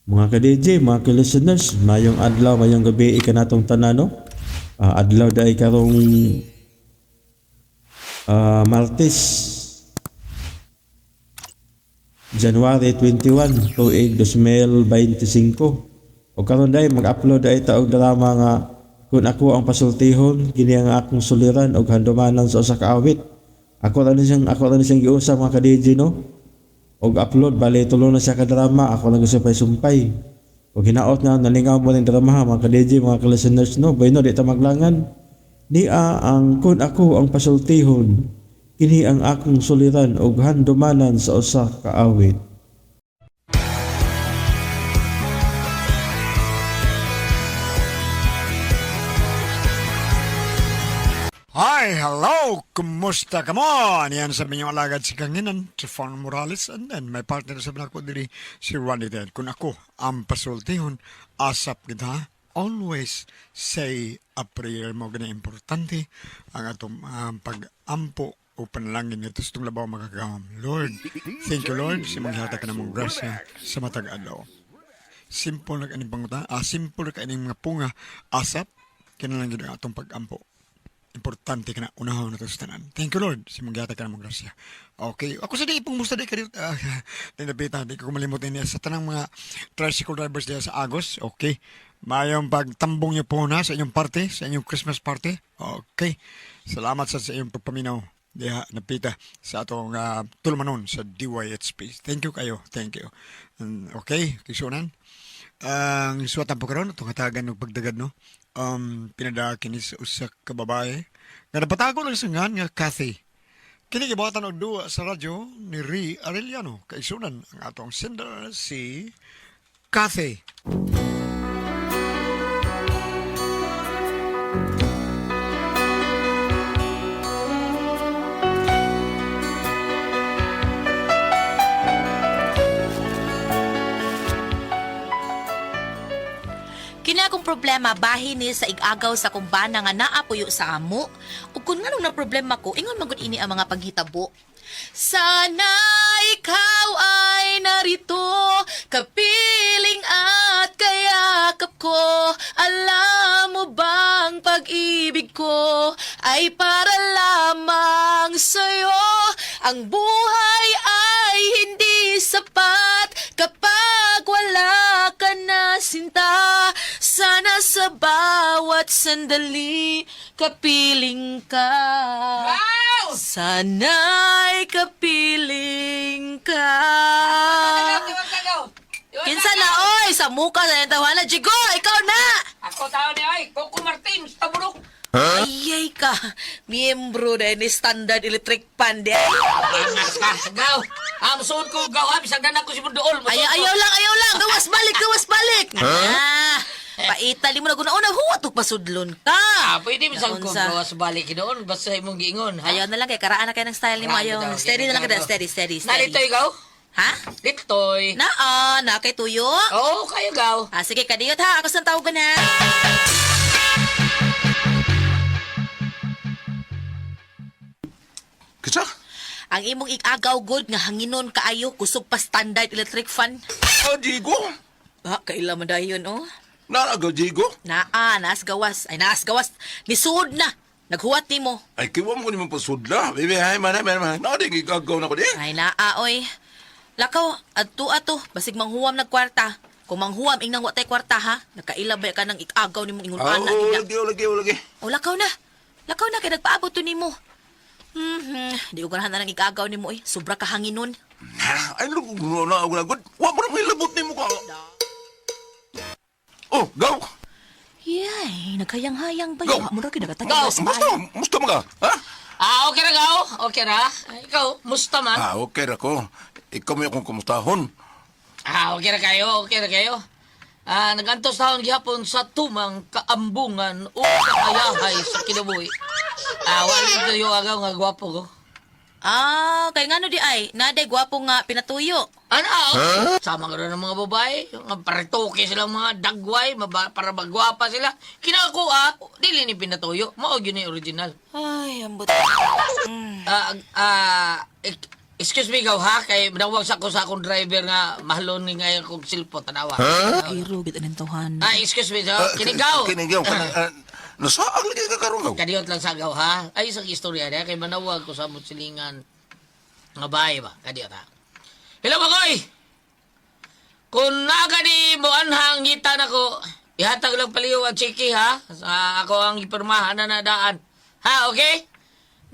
Mga ka-DJ, mga ka-listeners, mayong adlaw, mayong gabi, ikanatong tanano. Adlaw dahil karong Martes, January 21, tuig 2025. O karon dahil mag-upload dahil taog drama nga kung ako ang pasultihon, kini ang akong suliran o handumanan sa usa ka awit. Ako rin siyang giusa mga ka-DJ, no? Og upload bali tulo na siya ka drama, ako lang sumpay. Og hinaot na nalingaw mo ning drama mga ka-DJ, mga ka-listeners, no, bayno di ta maglangan. Nia ang kun ako ang pasultihon, kini ang akong suliran og handumanan sa usa ka awit. Hi, hello! Kumusta ka mo? Yan sabi niyo alagad si Kanginan, si Fon Morales, and then my partner sa ko diri, si Ronnie Ted. Kung ako ang pasultihon, asap kita, always say a prayer mo gana importante ang atong pag-ampo o panalangin nito sa itong labaw makagawam. Lord, thank you Lord, si manghihata ka na mong grasya sa matag adlaw. Simple na kaning panguta, simple na kaning mga punga, asap, kinalang gina atong pag-ampo. Importante ka na unahon na ito sa tanan. Thank you, Lord. Si Mangyata ka na mong grasya. Okay. Ako sa di ipong musta di ka dito. Tinapita. Di ko malimutin niya sa tanang mga tricycle drivers diya sa Agos. Okay. Mayong pagtambong niyo po na sa inyong party, sa inyong Christmas party. Okay. Salamat sa iyong pagpaminaw. Diya, napita sa atong tulmanon sa DYHP. Thank you kayo. Thank you. Okay. Kisunan. Ang suwatan po karon itong hatagan ng pagdagad, no? Pinada kini sa usa ka babae nga napatago lang sa ngan nga Kathy. Kini gibawatan og duwa sa radyo ni Ri Arellano. Kaisunan ang atong sender si Kathy. Kini akong problema bahin ni sa igagaw sa kumbana nga naapuyo sa amo. Ug kun nganong na problema ko, ingon magud ini ang mga paghitabo. Sana ikaw ay narito, kapiling at kayakap ko. Alam mo bang pag-ibig ko ay para lamang sa'yo. Ang buhay ay hindi sapat kapag wala ka na sinta. Sana sa bawat sandali kapiling ka. Wow! Sana'y kapiling ka. Kinsa na, oy! Sa muka sa yung tawanan. Jigo, ikaw na! Ako tao niya ay Coco Martin, sa burok. Ayay ka. Miyembro na ni Standard Electric Pan. Anas ka, gaw. Suod ko, gaw, bisag na ako si Bundool. Ayaw lang. Gawas balik. Paitali mo na guna-una. Huwatok pasudlon ka. Pwede bisag ko, Naunsa. gawas balik doon, basta imong giingon. Ha? Ayaw na lang kay karaan na kayo ng style ni mo. Ayaw. Grabe daw, Steady na lang grabe kita. daw. Steady. Nalitoy, gaw? Ha? Litoy. Na kay tuyo. Oo, kayo, gaw. Sige, kadiyot ha. Ako saan tawagan ha. Kisa? Ang imong igagaw good nga hanginon kaayo kusog pa Standard Electric Fan. Jigo? Kaila man dayon oh. Naraga, Jigo? Naas gawas. Nisuod na. Naghuwat nimo. Ay, kiwa mo naman pasudla. Bibi, ay, man. Naring igagaw na ko di. Ay oy. Lakaw, ato. Basig manghuwam nagkwarta. Kung manghuwam ing nang watay kwarta ha. Nakailabay ka ng igagaw nimong ingon ana. Lagi. O lakaw na. Kay nagpaabot to nimo. Di ko ganahan na ng igagaw nimo eh. Sobra ka hanginon. Ay, lugo na ako lagod. Wa mo na may labot ni mo ka. Oh, gaw. Yay, naghayang-hayang ba? Go. Mo ra Gaw, kinagatagal sa bahay. musta mo ka? Ha? Okay ra, gaw. Okay ra. Ikaw, musta man? Okay ra ko. Ikaw mo akong kumustahon. Okay ra kayo. Nagantos taon gihapon sa tumang kaambungan o kakayahay sa kinabuhi. Wali tayo agaw nga gwapo ko. Kay ngano di ay, naday gwapo nga pinatuyo. Ano? Sama ka rin ng mga babae. Mga paritoke silang mga dagway, para magwapa sila. Kinako, dili ni pinatuyo. Maog yun yung original. Ay, ambot. excuse me gaw ha, kay nawag sa akong driver nga mahalon ni nga akong silpo tanawa. Iro, gito ng tawhan. Excuse me, kinigaw. Kinigaw ka na. Nasaang lagi ka karon gaw. Kadiyot lang sa gaw ha. Ay, isang istorya niya, kay manawag ko sa musilingan nga bahay ba, kadiyot ha. Hello, Makoy! Kung nakagani mo anhang ngitan ako, ihatag lang paliw ang chiki ha, sa ako ang ipirmahan na nadaan. Ha, okay?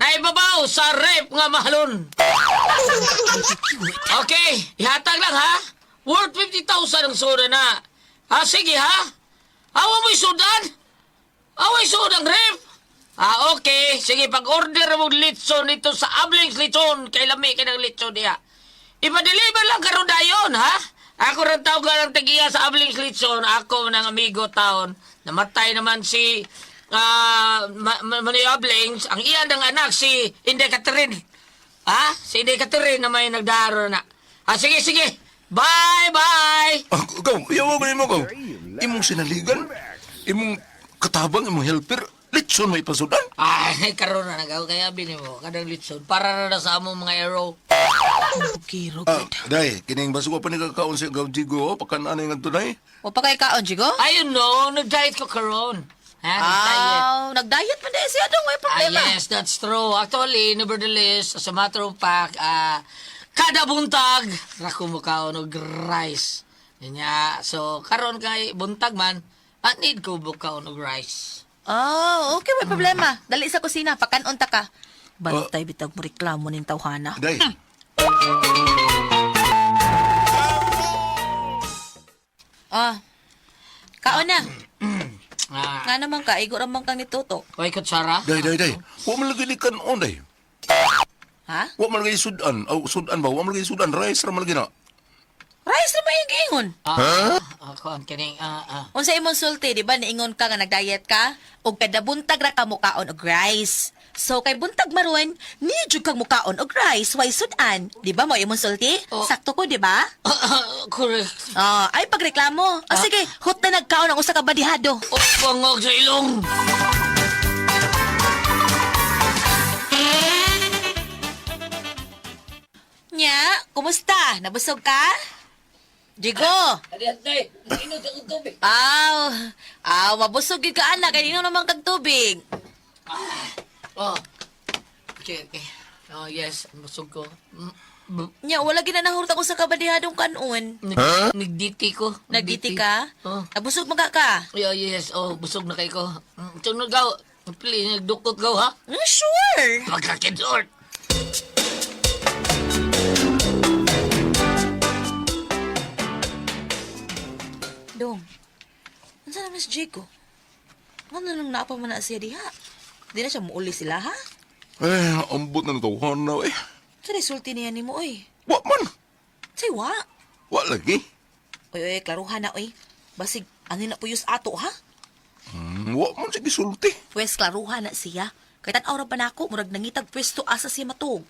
Naibabaw sa rep nga mahalon. Okay, ihatag lang ha. Worth 50,000 ang soda na. Sige ha. Awa mo'y sudan? Away sudang rep? Okay. Sige, pag-order mo litson ito sa Ablings Litson. Kay lami ka ng litson niya. Ipa-deliver lang karon dayon, ha? Ako rin tawag ka ng tagiya sa Ablings Litson. Ako ng amigo taon. Namatay naman si Manoy Ablings. Ang iyan ng anak, si Inday Catherine. Ha? Si Inday Catherine na may nagdaro na. Sige, sige. Bye-bye! Gaw, yawa ko mo gaw. Imong sinaligan, imong katabang, imong helper, litson may pasudan. Ay, karoon na nagaw. Kaya bini mo, kadang litson. Para na sa among mga arrow. Kiro, Day, kining basuko pa ni kakaon sa gaw jigo, pakanaan nga tunay. O pa kay kaon, Jigo? Ayun no, nag-diet ko karoon. Ha, nag-diet. Nag-diet man dahil siya dong, may problema. Yes, that's true. Actually, nevertheless, as a matter of fact, kada buntag, rako mo kaon og rice. Yan so, karon kay buntag man, need ko bukaon og rice. Okay, may problema. Dali sa kusina, pakanon ta ka. Bantay bitag mo reklamo ning tawhana. Day, Kaon na. Ah, Nga naman ka, igo ramang kang nitutok. Koy kutsara? day. Wa man lagi likan on day. Ha? Wa man lagi sudan. Sudan ba? Wa man lagi sudan. Rice ra man lagi na. Rice na ba yung giingon? Ako ang kining, Unsa imong sulti, di ba niingon ka nga nag-diet ka? O kada buntag ra ka mukaon og rice. So kay buntag maron, nijud kang mukaon og rice, why sudan? Di ba mo imong sulti? Oh. Sakto ko, di ba? correct. Ay pagreklamo. Sige, hot na nagkaon ang usa ka badihado. Bangog sa ilong. Nya, kumusta? Nabusog ka? Jigo! Adi-adi, ino sa kong tubig. Mabusog yun ka anak, kaya naman kag tubig. Okay. Yes, busog ko. Nya, wala ginanahurta ko sa kabadihadong kanon. Nagditi ko. Nagditi ka? Oh. Nabusog mga ka? Yes, busog na kay ko. Tunod gaw. Pili, nagdukot gaw ha? Sure! Magkakidort. Dong, ano na Miss Jigo? Ano lang naapa man na siya diha? Di na siya muuli sila, ha? Ambot na natawhan na eh. Sa resulti niya ni mo, oy. Wa man. Say, wa? Wa lagi. Oy, klaruhan na, oy. Basig, ano na puyos ato, ha? Wa man sige sulti. Pwes, klaruhan na siya. Kay tanaw ra pa na ako, murag nangitag pwesto asa siya matug.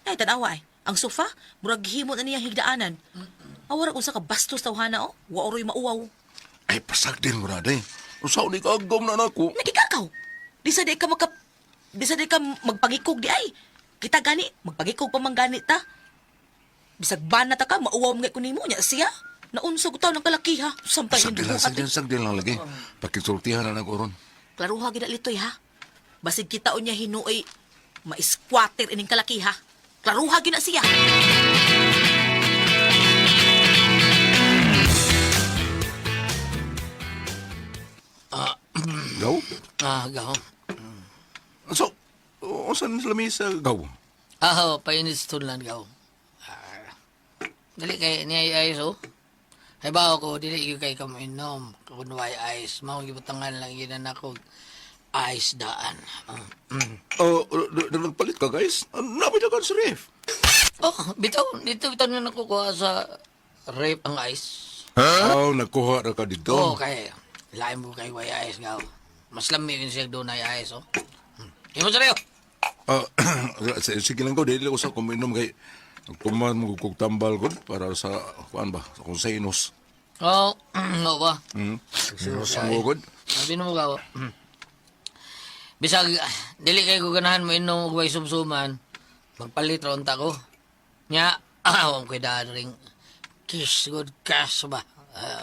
Ay, tanawa, ang sofa, murag himo na niya higdaanan. Awara kung sa kabastos tawhana, oh. Wa oroy mauwaw. Ay, pasag din mo na day. Usaw ni kagam na nako. Nagikakaw. Di sa di ka magpangikog di ay. Kita gani, magpangikog pa man gani ta. Bisag banat ka, mauwaw mga kunimo niya siya. Naunsog taw ng kalakiha. Sampay Sagdil lang lagi. Pakisultihan na nagkaroon. Klaruha gina litoy ha. Basig kita niya hinuoy ma-squatter ining kalakiha. Klaruha gina siya. Gaw? Gaw. So, saan sila may sa gaw? Painis tulan gaw. Dali kay niya ayos oh. Hay ba ko dili gyud kay kamo inom. Kunway ice, mao gibutangan lang yun ako. Ice daan. Nagpalit ka guys? Napit ka sa ref. Bitaw dito na nakukuha sa rape ang ice. Nagkuha na ka dito. Kay lain mo kay way ice gaw. Mas lami yun siya doon ay ice oh. Imo sa reyo. Sige lang ko, dili ko sa kuminom kay kuman mo kog tambal ko para sa kuan ba, sa konsenos. No ba? Sa mo gud. Sabi mo gaw. Bisag dili kay ko ganahan mo inom og way sumsuman. Magpalit ron ta ko. Nya, awang ko'y daring kiss good cash ba?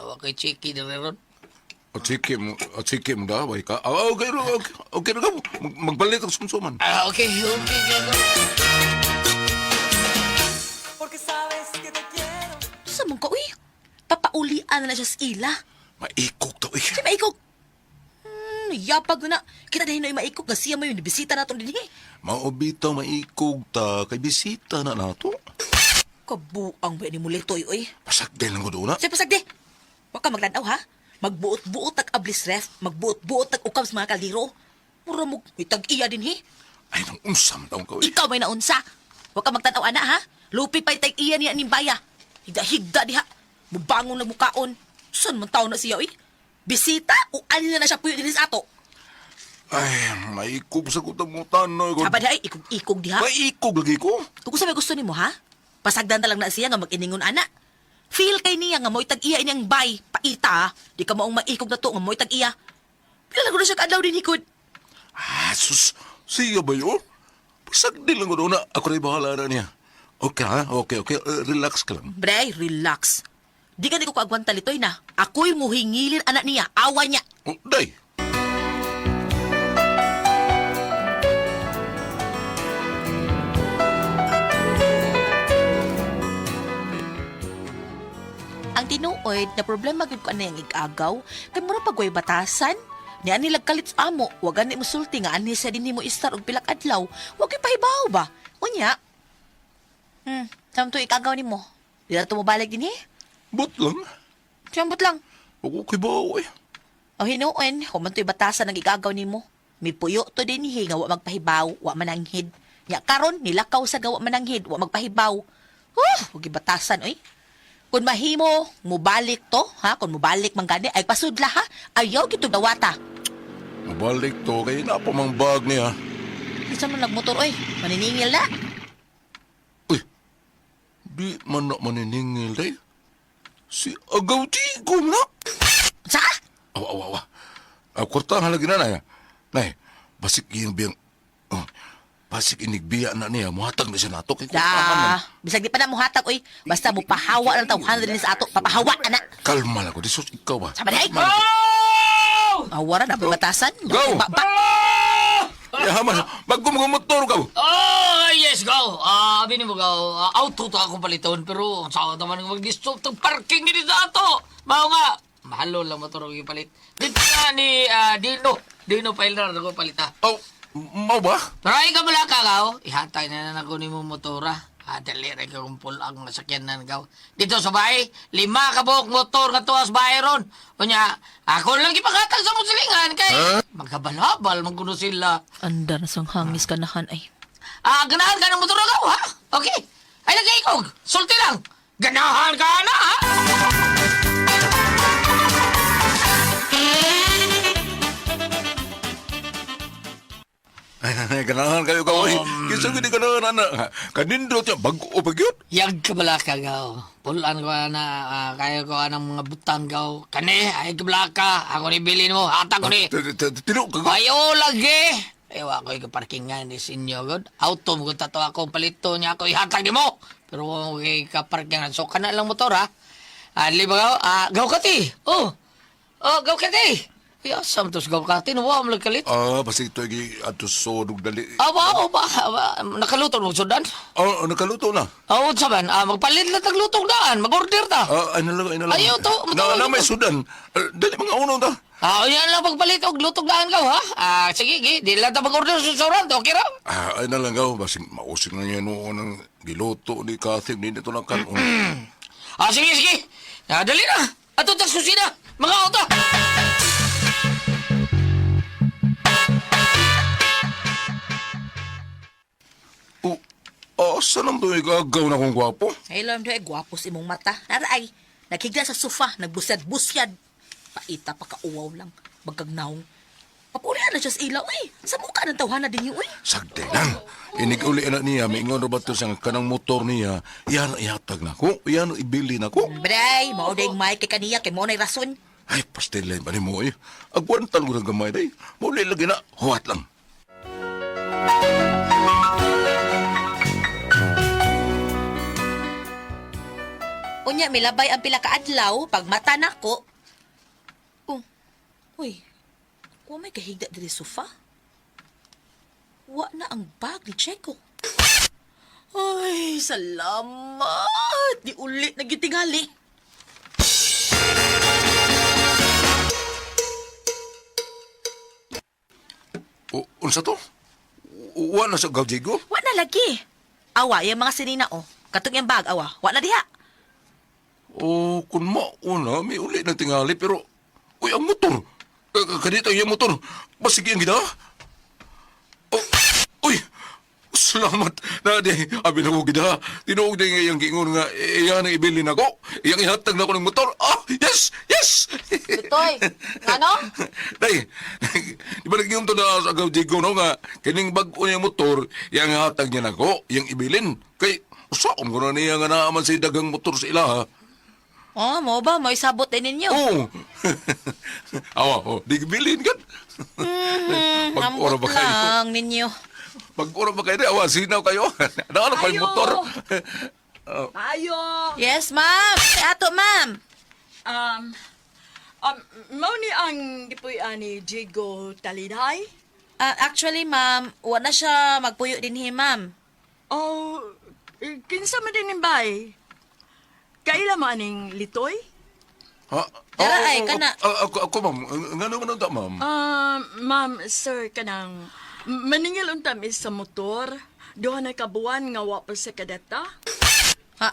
Wakay chiki na rin. At sige mo da, bay ka. Okay na ka. Magbalit ang sumsuman. Okay. Sa mong ka, uy. Papaulian na siya sa ila. Maikog to eh. Si maikog. Yapag na. Kita dahil na yung maikog nga siya mo yung bisita na itong dinig eh. Maobita maikog ta. Kay bisita na nato. Kabuang ba ni mulitoy, uy. Pasagday lang ko doon na. Sige, pasagdi. Huwag ka maglanaw, ha? Magbuot-buot tag ablis ref, magbuot-buot tag ukam sa mga kaldiro. Mura mo, may tag-iya din, he. Ay, nang unsam taong ka eh. Ikaw may naunsa. Huwag ka magtanaw, ana, ha? Lupi pa'y tag-iya niya nimbaya. Higda-higda diha. Mubangon lang mukaon. Saan man tao na siya, uy? Bisita o ano na siya puyo din sa ato? Ay, maikog sa kutamutan na. Abad ay, ikog-ikog diha. Maikog lagi ko. Kung sabi gusto ni mo, ha? Pasagdan talang na siya nga mag-iningon, ana. Feel kay niya nga mo'y tag-iya inyang bay. Paita, ha? Di ka maong maikog na to nga mo'y tag-iya. Pila ko na siya kaadlaw din hikod. Ah, sus. Siya ba yun? Pasagday lang ko doon na. Ako rin bahala na niya. Okay ha? Okay. Relax ka lang. Bray, relax. Di ka ko kaagwanta litoy na. Ako'y muhingilin anak niya. Awa niya. Oh, day. Ang tinuod na problema gid ko ana yang igagaw kay mura pagway batasan. Ni ani lagkalit sa amo, wa gani musulti nga ani sa dinhi mo istar og pilak adlaw. Wa gyud pahibaw ba? Unya. Samto ikagaw nimo. Di na to mo balik dinhi? But lang. Siyambot lang. Ako kay bawa eh. O hinuon, human to'y batasan ang igagaw nimo. May puyo to dinhi nga wa magpahibaw, wa mananghid. Nya karon nilakaw sa gawa mananghid, wa magpahibaw. Huwag batasan oy. Kung mahimo, mubalik to, ha? Kung mubalik man gani, ay pasudla, ha? Ayaw gito dawata. Mabalik to kay napamang bag niya. Isa man nagmotor, oy. Maniningil na. Uy, di man na maniningil day. Si Agaw Tigom na. Sa? Awa. Kwarta nga lagi na na. Nay, basik yung biyang... basik inigbiya na niya. Muhatag na siya nato. Kay Da, bisag di pa na mo hatag, oy. Basta mo pahawa lang tawhan din sa ato. Papahawa, anak. Kalma lang ko. Disos, ikaw ba? Sama day. Awara na, batasan. Go! Ba. Yaman, magkumkumotor ka. Yes, go. Bini mo go. Auto to ako paliton, pero sa naman nga mag-disturb tong parking nito sa ato. Mao nga. Mahalo lang motor yung palit. Dito nga ni Dino Pailar ako palita. Oh, mau ba? Maraming ka malaka, gaw. Ihatay na ako ni mo motora. Dali rin ka kumpul ang nasakyan na gaw. Dito sa bahay, 5 ka buhok motor ka tuwas bahay ron. O niya, ako lang ipakatag sa musilingan kay magkabalabal magkuno sila. Anda na sang hangis kanahan, ay. Ganahan ka ng motor na gaw, ha? Okay. Ay, nag-iikog. Sulti lang. Ganahan ka na, ha? Ay, ganahan kayo ka. Kisang hindi ganahan, anak. Kanindot niya, bago o pagyot. Yag ka balaka, gaw. Pulaan ko na, kaya ko ng mga butang, gaw. Kani, ay ka balaka. Ako ni bilin mo, hatag ko ni. Tino ka. Ayo lagi. Ewa ko yung parkingan ni sinyo, god. Auto mo kung tato ako, palito niya ako, ihatag ni mo. Pero kung kaparkingan, so ka na lang motor, ha? Lima gaw, gaw kati. Gaw kati. Yasam tos gaw kati, no, mo kalit. Basta ito yung atos sodog dali. Ba, nakaluto mo, sudan? Nakaluto na. Saban, magpalit lang taglutong daan, mag-order ta. Ay na lang. Ayaw to, Na may sudan. Dali mga unong ta. Yan lang pagpalit og lutong daan ka, ha? Sige, di lang ta mag-order sa restaurant, okay ra? Ay na lang gaw. Basing mausing na niya noon ng giluto ni Kathy. Hindi nito lang kanon. Sige. Dali na. Ato tas kusina. Mga auto. Saan ang ito igagaw na kong gwapo? Ay, alam doon, gwapo si mong mata. Naray, naghigda sa sofa, nagbusyad-busyad. Paita, pakauwaw lang. Magkagnaong. Papulihan na siya sa ilaw, eh. Sa mukha ng tawhana din yun, eh. Sagde lang. Inig-uli na niya. May ingon ba ito sa kanang motor niya. Iyan ihatag na ko. Iyan ibili na ko. Bray, maudeng may kay kaniya, kay mo na'y rason. Ay, pastilay ba ni mo eh. Agwantan ko ng gamay day. Mauli lagi na. Huwat lang. Unya, milabay ang pila ka adlaw, pag mata nako. Oh, uy, wa may kahigda diri sofa. Wa na ang bag ni Checo. Ay, salamat! Di ulit na gitingali. Unsa to? Wa na sa Gawjigo? Wa na lagi. Awa, yung mga sinina, oh. Katong yung bag, awa. Wa na diha. O, kung mauna, may uli ng tingali, pero... Uy, ang motor! Kanito yung motor. Basig yung gina? Oh, uy! Salamat na di. Abi na ko gina. Tinuog na nga yung gingon nga, iyan ang ibilin ako. Iyang ihatag na ako ng motor. Ah, yes! Yes! Tutoy, ano? Day, di ba naging to na sa Gawjigo, no, nga, kining bag-o niya motor, iyang ihatag niya na ako, iyang ibilin. Kay, usaon ko na niya nga naaman sa dagang motor sa ila, ha? Oh, mo ba? May sabot din ninyo. Oo. Awa, di bilin ka. Pag-ora Ambot ba kayo? lang ninyo. Pag-ura ba kayo? Awa, sinaw kayo. Ano pa yung motor? Ayo! Yes, ma'am. Ato, ma'am. Mao ni ang gipuy ani Jigo Taliday? Actually, ma'am, wa na siya magpuyo din ma'am. Oh, kinsa man din bay? Kaila mo aning litoy? Ha? Tara, ay, kana. Ako, ma'am. Ngano man ta, ma'am? Ma'am, sir, kanang maningil untam is sa motor. Duha na kabuan nga wa pa sa kadeta. Ha?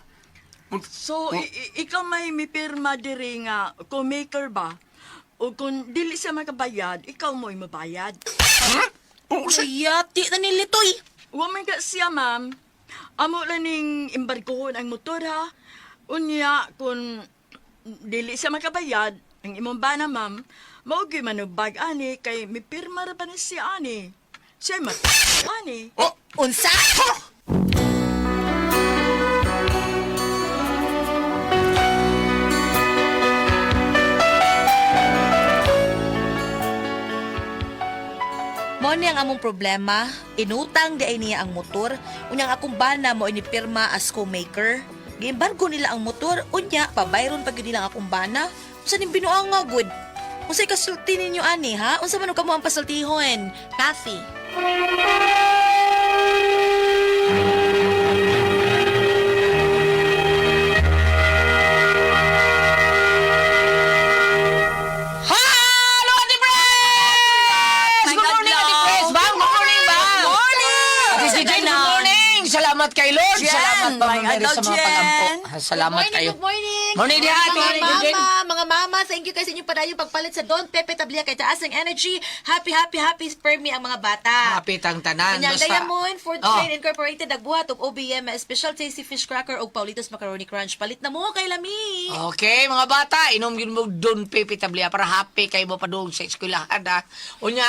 So, ikaw may mipirma diri nga kung maker ba? O kung dili siya makabayad, ikaw mo'y mabayad. Oo, Yati na nilitoy. Wa man ka siya, ma'am. Amo lang ning embargohon ang motor, ha? Unya, kung dili siya makabayad, ang imong bana, ma'am, maugi manubag, ani, kay mipirma ra ba ni siya, ani? Siya ani. Oh, Unsa? Mo ni ang among problema, inutang di ay niya ang motor, unyang akong bana mo inipirma as co-maker. Giembargo nila ang motor, unya pabayron pag yun nila ang akong bana. Unsa ning binuang nga good? Unsay kasulti ninyo ani ha? Unsa man kamo ang pasultihon? Kathy. Hello, Ate Pres! My Good God, morning, Ate Lord. Pres! Bang, good morning, bang! Good morning! Ate si Jen, good morning! Salamat kay Lord! Jen, Salamat pa my Mary adult sa mga Jen. pagampo. Salamat kayo. Good morning! Morning, diha, Ate Mga Jen. mga mama, thank you kasi inyong padayon pagpalit sa Don Pepe Tablia kay taas ang energy. Happy, happy, happy spermy ang mga bata. Kapit ang tanan. Kanyang Basta, Diamond Food Oh. Train Incorporated nagbuhat og OBM Special Tasty Fish Cracker ug Paulitos Macaroni Crunch. Palit na mo kay Lami. Okay, mga bata, inom yun mo doon Pepe Tablia para happy kayo mo pa doon sa eskwelahan, ha? Unya,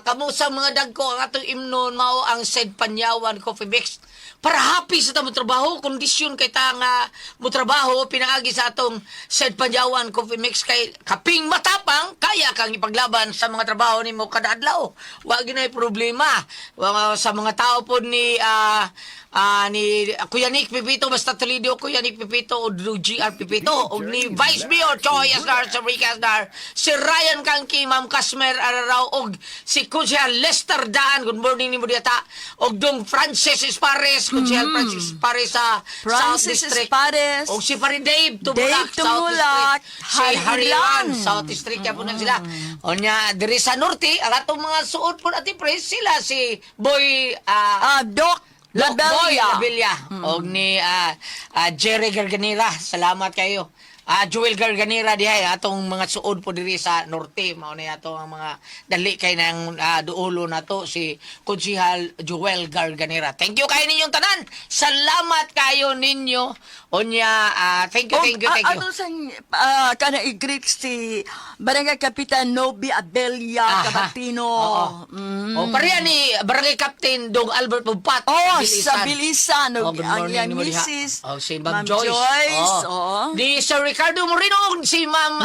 kamo sa mga dagko, ang atong imnon, mao ang Sed Panyawan Coffee Mix. Para happy sa tamong trabaho, kondisyon kay ta nga mo trabaho, pinaagi sa atong Sed Panyawan Coffee Mix kay kaping matapang, kaya kang ipaglaban sa mga trabaho nimo kada adlaw. Wa ginay problema. Sa mga tao po ni ni Kuya Nick Pipito, basta Toledo, Kuya Nick Pipito, o GR Pipito, o ni Vice Mayor Choy Asdar, sa Rica Asdar, si Ryan Kangki, Ma'am Casmer Araraw, o si Kuya Lester Daan, good morning ni Mudiata, o dong Francis Espares, Kuya Francis Espares sa South Francis District, Espares. o si Pari Dave Dave Tumulak, South Tumulak, District, si Harilan, South District, kaya po na sila. O niya, diri sa Norte, ang atong mga suot po natin, pre, sila si Boy, Doc Boy Labella. Labella. Og ni Jerry Garganera. Salamat kayo. Joel Garganera dihay atong mga suod po diri sa norte, mao na ato ang mga dali kay nang duulo nato si Konsihal Joel Garganera. Thank you kayo ninyong tanan. Salamat kayo ninyo. Onya, thank you. Ano sang kana i-greet si Barangay Kapitan Nobi Abelia Aha. Cabatino. Oo. O pareha ni Barangay Captain Dong Albert Pugpat. Oh, sa Bilisan. Good Ang morning iyang ni mo diha. misis. Oh, si Ma'am Joyce. Oo. Di Sir Ricardo Moreno, si Ma'am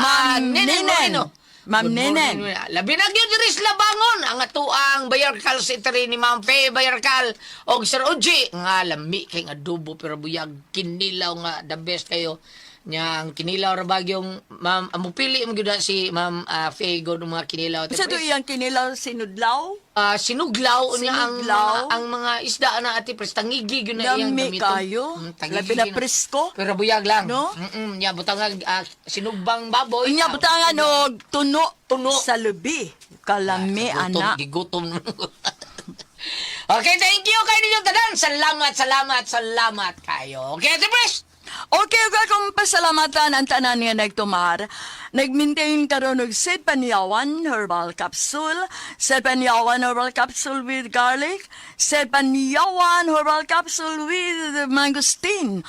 Nenen Moreno. Ma'am Good Nenen. morning. Labi na gyud diri sa Labangon ang atuang Bayarkal City ni Ma'am Faye Bayarkal og Sir Oji nga lami kay nga adobo pero buyag kinilaw nga the best kayo. Nya ang kinilaw ra bagyong ma'am amo pili mo gyud si Ma'am Faye god mga kinilaw. Sa to iyang kinilaw sinudlaw? Sinuglaw niya Sinuglaw? ang mga isda na ati pres tangigi gyud na iyang Lami gamiton. kayo. Tangigi Labi na na. presko. Pero buyag lang. No? Nya butang sinugbang baboy. Unya butangan og tuno sa lubi. Kalami Gutom, anak. gigutom. Okay, thank you kayo ninyong tanan. Salamat kayo. Okay, Ate Pres. Okay, kung pasalamatan ang tanan nga nagtumar. Nag-maintain karon og Sid Panyawan Herbal Capsule, Sid Panyawan Herbal Capsule with garlic, Sid Panyawan Herbal Capsule with mangosteen.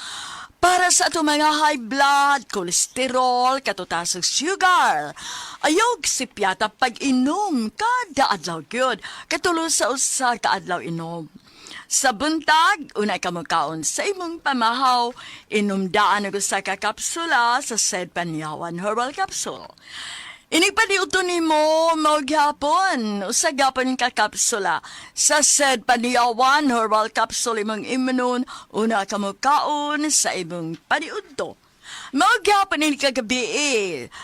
Para sa ato mga high blood, kolesterol, katutasog sugar. Ayog si piyata pag-inom kada adlaw gyud. Katulo sa usa ka adlaw inom. Sa buntag, unay ka magkaon sa imong pamahaw, inumdaan og usa ka kapsula sa Sed Panyawan Herbal Capsule. Inigpadiuto ni mo maghapon, usa gapon ka kapsula sa Sed Panyawan Herbal Capsule imong imunon, una ka magkaon sa imong paniudto. Maghapon ini kagabi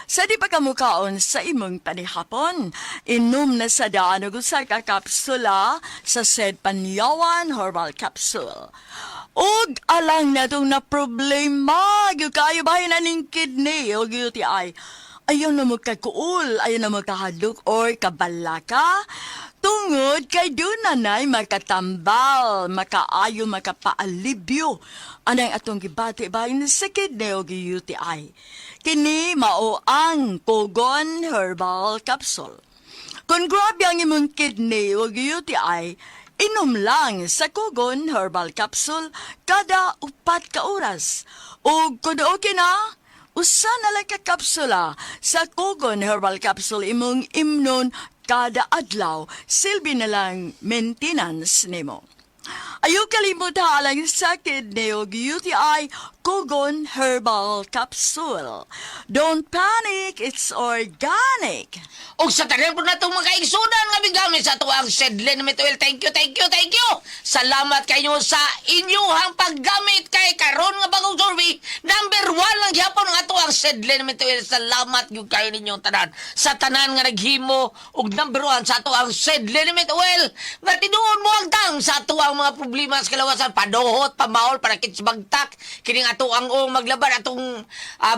sa di pa kamukaon sa imong panihapon. Inom na sa daan og usa ka kapsula sa Sed Panyawan Herbal Capsule. Og alang na itong na problema, kayo bahay na ning kidney o UTI. Ayaw na magkakuol, ayaw na magkahadlok or kabalaka. Tungod kay doon nanay makatambal, makaayo, makapaalibyo. Anang atong gibati ba yung sakit na yung UTI. Kini mao ang Kogon Herbal Capsule. Kung grabe ang imong kidney o UTI, inom lang sa Kogon Herbal Capsule kada 4 ka oras. O kung okay na, usa na lang ka kapsula sa Kogon Herbal Capsule imong imnon kada adlaw, silbi na lang maintenance nimo. Ayaw kalimutan lang sa kidney o UTI Kogon Herbal Capsule. Don't panic, it's organic. Og sa tanan po na itong mga kaigsunan nga bigamit sa tuwang Sedlen Metuel. Thank you. Salamat kayo sa inyong paggamit kay karon nga bagong survey. Number 1 lang gyapon nga tuwang Sedlen Metuel. Salamat gyud kayo ninyong tanan. Sa tanan nga naghimo og number 1 sa tuwang Sedlen Metuel. Nga tinuon mo hangtang sa tuwang mga problema sa kalawasan, paduhot, pamaol, parakit sa bagtak, kining ato ang maglabad, atong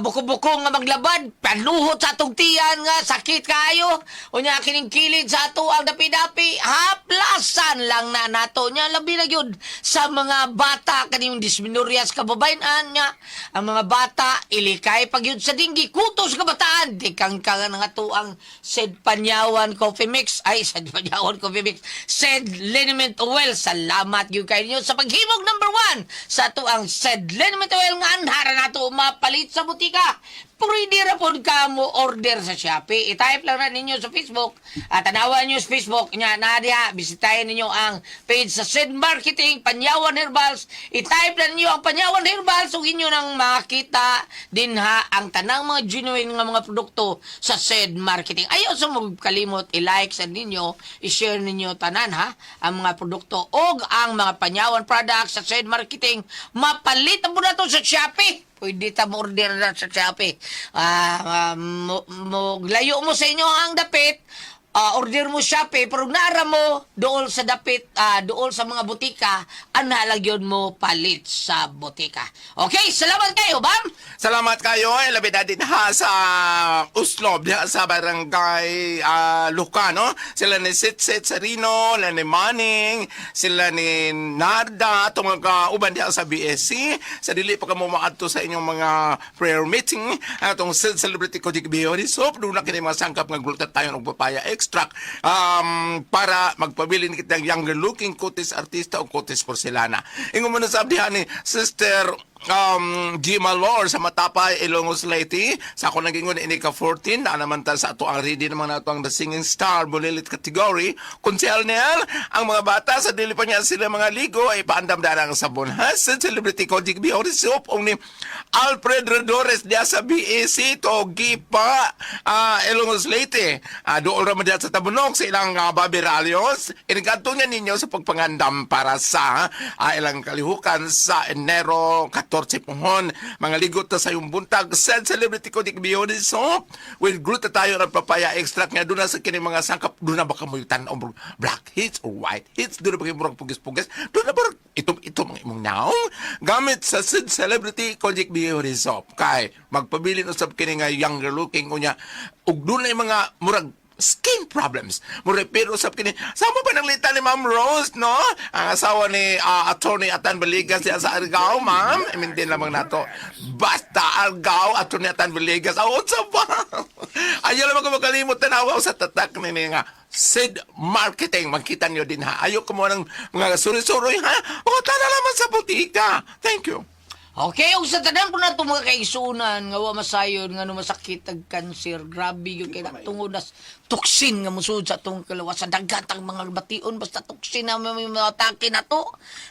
buko-buko nga maglabad, panuhot sa atong tiyan nga, sakit kayo, o niya kining kilid sa ato ang dapi-dapi, haplasan lang na nato niya, labi na yun sa mga bata, kaniyong dysmenorrhea sa kababayan niya, ang mga bata, ilikay pag yun sa dinggi, kutos kabataan, di kang nga ato ang Sed Panyawan Coffee Mix, Sed Panyawan Coffee Mix, Sed Liniment Oil, salamat yun kayo ninyo sa paghimog number 1 sa ato ang Sed Liniment Oil nga anhara nato mapalit sa butika. Pwede ra po ka mo order sa Shopee. I-type lang na ninyo sa Facebook at tanawan nyo sa Facebook niya na diha. Bisitahin ninyo ang page sa Sed Marketing, Panyawan Herbals. I-type lang ninyo ang Panyawan Herbals ug inyo nang makita din ha ang tanang mga genuine nga mga produkto sa Sed Marketing. Ayaw sa magkalimot i-like sa ninyo, i-share ninyo tanan ha ang mga produkto og ang mga Panyawan products sa Sed Marketing. Mapalit mo na to sa Shopee. Pwede ta mo order na sa Shopee. Layo mo sa inyo ang dapit, order mo Shopee, pero naara mo dool sa dapit, dool sa mga butika, analagyon mo palit sa butika. Okay, salamat kayo, Bam! Salamat kayo, labi na din ha sa Uslob, diha sa barangay Lucano. Sila ni Sitsit Sarino, sila ni Manning, sila ni Narda, itong mga uban diha sa BSC. Sa dili pa ka mo maadto sa inyong mga prayer meeting, itong Celebrity Kodik Biyori Soap, doon na kini mga sangkap nga glutat tayo ng papaya extract para magpabilin kita ng younger looking kutis artista o kutis porcelana. Ingon mo na sabi ni Sister Gima Lord sa Matapay, Ilongos Leyte. Sa ako nag-ingon ini ka 14 na naman ta sa ato ang ready naman nato ang The Singing Star Bulilit category. Kunsel Nel, ang mga bata sa dili pa niya sila mga ligo ay paandam darang sabon. Sa Celebrity Kodik Biyori Soap ni Alfred Redores diya sa BAC to Gipa Ilongos Leyte. Doon raman diya sa Tabunok sa ilang Bobby Ralios. Inigadto niya ninyo sa pagpangandam para sa ilang kalihukan sa Enero 14 14 pohon. Mga ligot na sa iyong buntag. Said celebrity ko di beyond soap. With glute na tayo ng papaya extract nga doon na sa kining mga sangkap. Doon na baka mo yung tanong black hits or white hits. Doon na baka murang pugis-pugis. Doon na baka ito mga imong naong. Gamit sa Said celebrity ko di beyond soap. Kay magpabilin usab kini nga younger looking unya. Ug doon na yung mga murag skin problems. Pero usap kini, sama pa ng lita ni Ma'am Rose, no? Ang asawa ni Attorney Atan Villegas siya sa Argao, ma'am. I mean, din lamang nato. Basta Argao, Attorney Atan Villegas. Awot sa ba? Ayaw naman ko makalimot tanawaw sa tatak ni nga Sid Marketing. Magkita niyo din ha. Ayaw ko mo ng mga suri-suroy ha. O, tala naman sa butika. Thank you. Okay, og sa tanan po na ito mga kaigsunan, nga wa masayon, nga no masakit ag cancer, grabe yung kaya tungod nas toksin nga musud sa itong kalawa sa dagatang mga bation, basta toksin na may mga atake na to.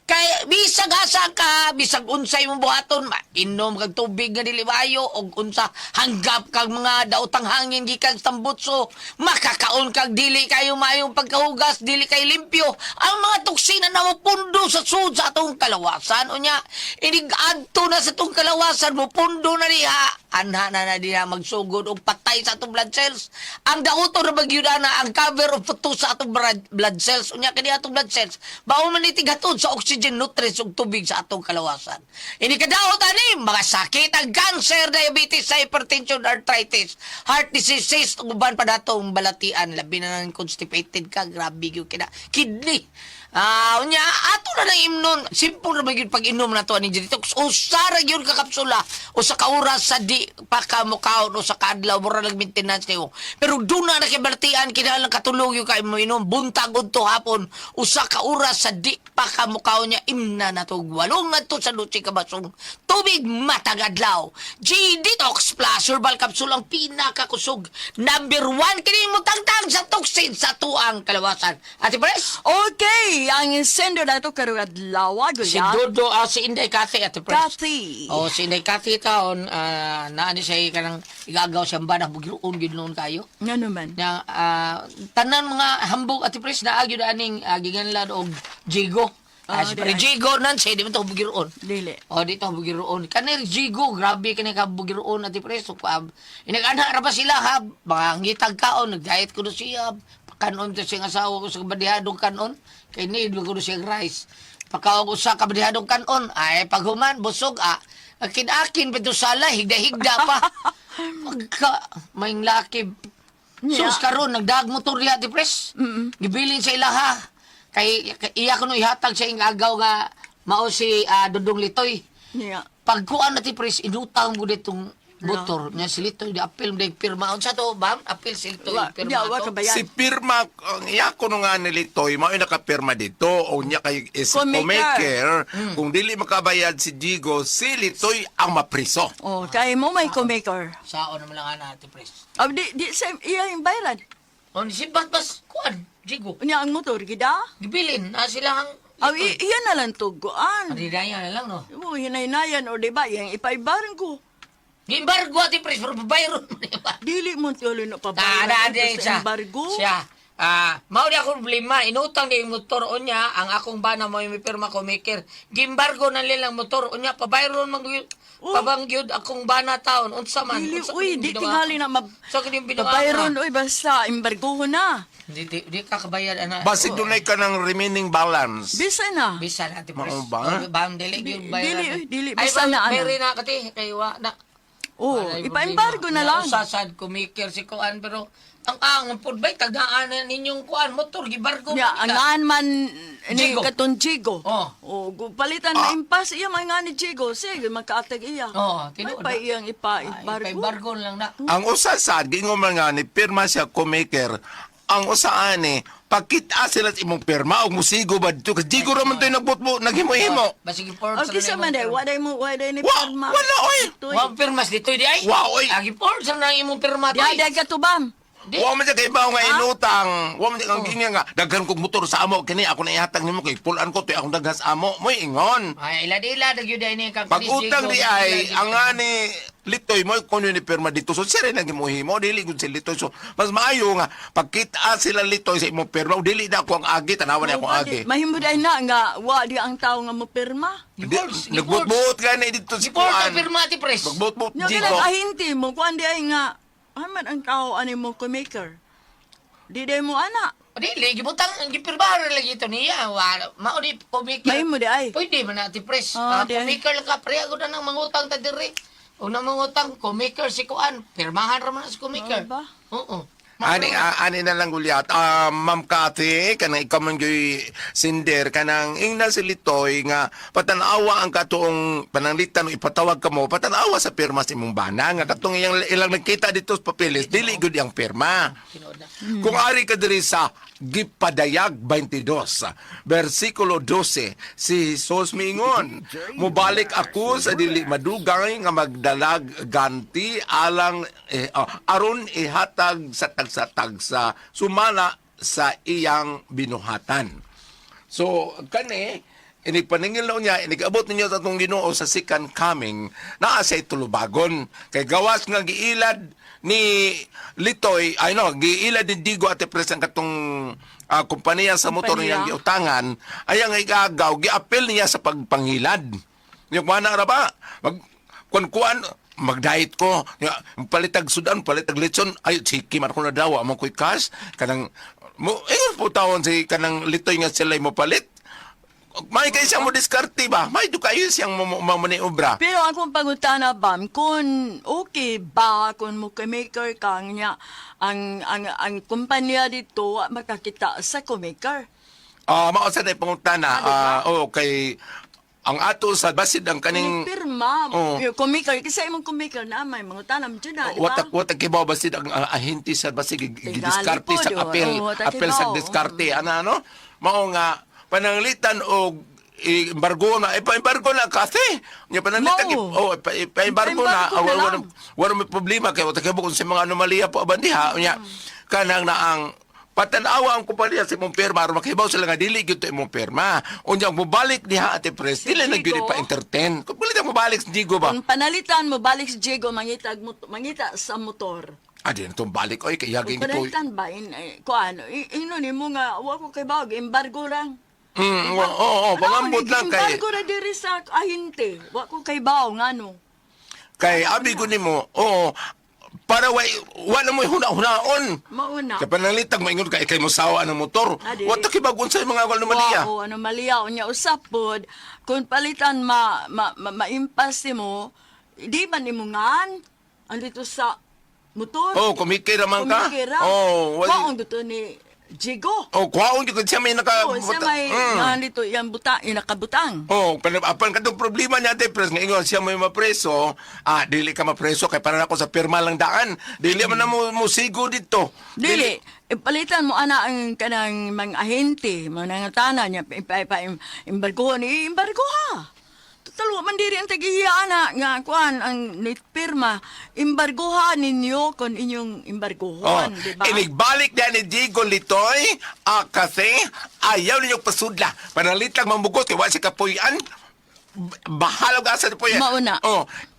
Kaya bisag asa ka, bisag unsay mo buhaton, inom kag tubig nga diliwayo, og unsa hanggap kag mga daotang hangin gikan sa tambutso, makakaon kag dili kayo mayong pagkahugas, dili kay limpyo. Ang mga toksin na namupundo sa sud sa atong kalawasan, unya, inig adto na sa itong kalawasan mo, pundo na niya, anha na diha magsugod o patay sa atong blood cells. Ang daoto na magyuda na ang cover of photo sa atong blood cells. Unya kani atong blood cells, bao man itigatod sa oxygen nutrients ug tubig sa atong kalawasan. Ini kadaot ani mga sakit, ang cancer, diabetes, hypertension, arthritis, heart diseases, ug uban pa datong balatian, labi na nang constipated ka, grabe gyud kina kidney. Unya ato na ng imnon, simple na magyud pag-inom na to ani detox. Usara gyud ka kapsula o sa kauras sa di pa ka mukaon o sa kadlaw mura lang maintenance niyo. Pero do na nakibaltian kinahanglan katulog yung kay mo inom buntag udto hapon usa ka oras sa di pa ka mukaon niya imna na to walong adto sa luchi ka basong tubig matag adlaw. G Detox Plus herbal capsule ang pinakakusog. Number 1 kini mo tangtang sa toxin sa tuang kalawasan. Ate Pres? Okay, ang sender na ito karong adlaw, Si Guyat. Dodo, si Inday Cathy, Ate Pres. Cathy. Oh, si Inday Cathy taon, naani siya kanang igagaw siyang banang bugiroon gid noon kayo. Nga naman. Na tanan mga hambog Ate Pres na agyo aning giganlan og Jigo. Si di Pare ay. Jigo nan siya di man to bugiroon. Dili. Oh, dito bugiroon. Kanir Jigo, grabe kani ka bugiroon Ate Pres. So, inagana ra ba sila ha? Mga ngitag kaon, nag-diet ko do siya. Kanon to siyang asawa ko sa kabadihadong kanon. Kay need ko do siyang rice. Pagkawag usa kabadihadong kanon, ay paghuman busog akin-akin pa sala, higda-higda pa. Pagka may laki. Yeah. Sus karon nagdag motor diha Ate Pres. Gibilin sa ilaha. Kay iya ko no ihatag sa ing agaw nga mao si Dudong Litoy. Yeah. Pagkuan Ate Pres inutang mo ditong motor nya si Litoy di apil mo pirma unsa to bam apil si Litoy Wa pirma wa to. kabayan. Si pirma, ang iya ko nung nga nilitoy, mao'y nakapirma dito. O niya kay is Comaker. Comaker. Kung dili makabayad si Jigo, si Litoy ang mapriso. Oh, kay mo may co-maker. Sao naman lang ana Ate Pres. Di sa iya yung bayaran. On si bas kuan Jigo. Unya ang motor, gida? Gibilin na sila ang Iyan na lang tuguan. Adidaya na lang no. Mo, hinay-nayan o diba, yung ipaibaran ko. Gimbargo Ate Pres pero babayron mo ba? Dili mo tuloy na Tada pabayaran din siya. embargo. Siya. Mao di ako problema. Inutang di yung motor o niya. Ang akong bana mo yung pirma ko maker. Gimbargo na nilang motor o niya. Pabayron man pabangyod akong bana taon. Unsa man. Dili, Unsa uy, kini di binuha? tingali na So kini binuha pabayron, ka? uy, basta embargo na. Di ka kabayad ana. Basi dunay ka ng remaining balance. Bisa na. Bisa na Ate Pres. Mao ba? Bam dili yung bayaran. Dili, Ay bisa na, ana. Peri na kati kay wa na. Oh, Walay ipa-embargo na problema. lang. Usasad kumikir si kuan pero ang foodbay tagaan na ninyong kuan motor gibargo. Ya, ang ngaan man ni Jigo. katon Jigo. Oh. Oh, palitan na impas iya man nga ni Jigo. Sige, magkaatag iya. Oh, tinuod. Pa iyang ipa-embargo. Ibargo lang na. Ang usa sa gingo man nga ni pirma siya Comaker. Ang usa ani pagkita sila sa imong pirma og musigo ba dito kasi Jigo ra man toy nagbutbo naghimo-himo. Basig report Okay sa man day, waday ni Wa, pirma. wala oy. Ito'y- Wa pirmas dito di ay. Wa, oy. Agi report sa nang imong pirma to. Di ay katubam. Di. Wa man siya kay bawo nga inutang. Wa man siya kang ginga nga daghan kog motor sa amo kini ako na ihatag nimo kay pulan ko to akong daghas amo mo ingon. Ay, ila-ila, nagyuday ni kang Pag utang di ay ang ani litoy mo kuno ni perma dito so sire nang imuhimo dili gud si litoy so mas maayo nga pagkita sila litoy sa imong perma dili na ako ang agi tanawan akong agi. Mahimo day na nga, wa di ang tao nga mo pirma. Nagbut-but gani dito si Report Kuan. ang pirma ti pres. Nagbut-but Nga dito. kailang ahinti mo, kuan di ay nga, aman ang tao ani mo maker. Di day mo ana. Dili, gibutang, gipirbahan lagi ito niya. Mao di, kumikir. Mahimo di ay. Pwede man na ti pres. Oh, di ay. Kumikir lang ka, pre, ako na nang mangutang ta diri. Una mangutang, kumikir si Kuan. Pirmahan raman na si kumikir. Oh, ba? Oo. Ani na lang gulyat. Ma'am Cathy, kanang ikaw man gyoy sinder, kanang ingna si Litoy nga patanawa ang katuong pananglitan o ipatawag ka mo, patanawa sa pirma sa imong bana, nga katong ilang nagkita dito sa papeles, dili gud ang pirma. Kung ari ka diri sa Gipadayag 22, versikulo 12, si Jesus miingon, mubalik ako sa dili madugay nga magdalag ganti alang aron ihatag sa tagsa-tagsa sumala sa iyang binuhatan. So, kani, inigpaningil niya, inigabot ninyo sa itong Ginoo sa second coming, naa sa itulubagon. Kay gawas nga giilad ni Litoy, giilad ni Digo at Pres ang katong kumpanya sa motor Kumpanya. niyang giutangan, ay ang igagaw, giapel niya sa pagpangilad. Yung mana ra ba? Kuan mag-diet ko. Palitag sudan, palitag litson. Ay, siki man ko na daw. Amang ko'y cash. Kanang, po tawon si kanang Litoy nga sila mo palit. May kayo siyang mo diskarte ba? May do kayo siyang mamaniobra. Pero akong pangutana bam, kung okay ba kung mo maker kang niya ang kumpanya dito makakita sa maker. Mausa na pangutana. Okay. Ang ato sa basid ang kaning Pirma, Oh. yung maker kasi imong maker na may mangutana mo dyan na, di ba? watak kibaw basid ang ahinti sa basig gidiskarte po, sa do. apel Oo, watak apel sa kibaw. diskarte ano mao nga pananglitan og embargo na pa-embargo na kasi nya pananglitan Mao. pa-embargo na Pa-embargo na lang. wala may problema kay watak kibaw kung sa mga anomalya po abandiha nya kanang na ang patanawa ang kumpanya sa imong perma aron makibaw sila nga dili gyud imong perma unyang mobalik diha ate pres dili na gyud Jigo. pa entertain kung pwede mobalik sa Jigo ba Kung panalitan mo balik si Diego mangita sa motor. adi na tong balik oy kay yaging Kung ito panalitan ba kuan ino ni mo nga wa ko kay bawag embargo lang. pangambot lang kay Embargo ra diri sa ahinte. Wa ko kay bawag ngano. kay abi ko nimo para wala mo huna-hunaon. Mauna. Kaya panalitag maingon kay mo sawa ng motor. Adi. Wata kibagon sa mga anomalya. Wow, anomalya unya usap pod kung palitan maimpas mo di man nimo ngan andito sa motor. Kumikira man ka. Kumikira. Wala. Waong dito ni Jigo. Kuhaon yun siya may naka... Siya may nandito yung nakabutang. Apan katong problema niya, Depres, nga ingon siya may mapreso, dili ka mapreso, kay para ako sa pirma lang daan. Dili man na mo sigo dito. Dili, palitan mo ana ang kanang mga ahente, mga nangatanan niya, imbargo ha. Talo man diri ang tagiya ana nga kuan ang nitpirma imbargohan ninyo kon inyong imbargohan, di ba? Inigbalik na ni Diego Litoy, kasi ayaw ninyong pasudla. Panalitag mamugos, kaya wala si kapuyan. Bahala ka sa puyo. Mauna.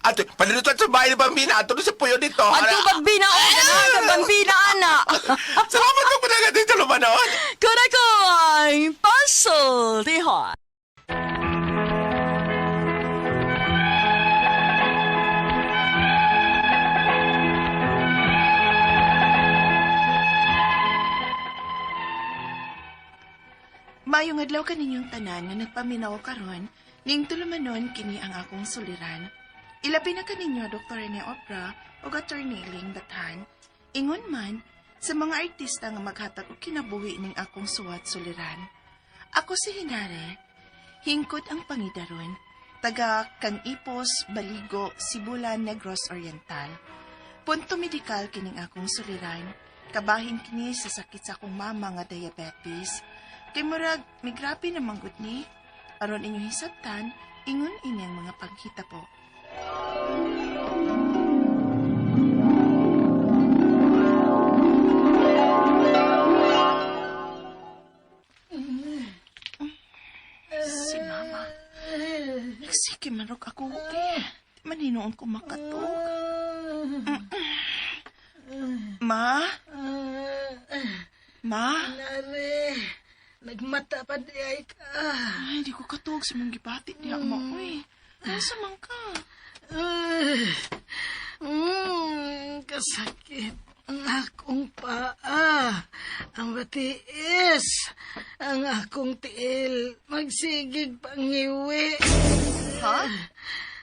Ato, panilito sa bahay ni Bambina, ato sa puyo dito. Ato bambina o ka bambina ana. Salamat ko pa na dito lumanoon. Kuna ko ay puzzle, tihon. Mayong adlaw kaninyong tanan nga nagpaminaw karon, ning tulumanon kini ang akong suliran. Ilabi na kaninyo Dr. Rene Opera o Attorney Ling Bathan, ingon man sa mga artista nga maghatag og kinabuhi ning akong suwat suliran. Ako si Hinare, hingkod ang pangidaron, taga Kanipos, Baligo, Sibulan, Negros Oriental. Punto medikal kining akong suliran, kabahin kini sa sakit sa akong mama nga diabetes. Kay murag, may grabe na manggod ni. Aron inyong hisabtan, ingon inyang mga paghita po. noon ko makatog. Ma? Ma? Nare, nagmata pa di ay ka. Ay, di ko katog sa mong gipati niya, ma. Uy, nasa man ka? Kasakit ang akong paa, ang batiis, ang akong tiil, magsigig pangiwi. Ha?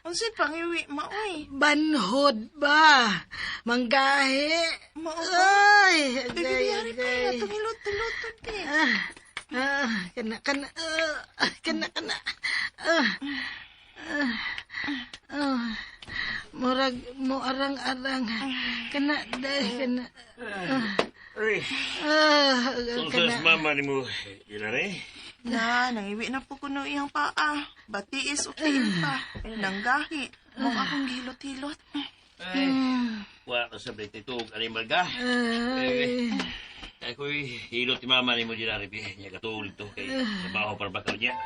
Unsin pangiwi, ma, uy. Banhod ba? Manggahi? Ay, Bibiyari pa na, tungilot-tulotod eh. kana. Murag mo arang-arang. Kana, dahil kana. Sultas mama ni mo, Ilare? Na, nangiwi na po kuno iyang paa. Batiis o tiil pa. Nanggahi. Mong akong gilot-hilot. Wa ka sabay titog, animal ka? Ako'y hilot ni mama ni mo, Ilare. Niya katulog to, kay trabaho para bakaw niya.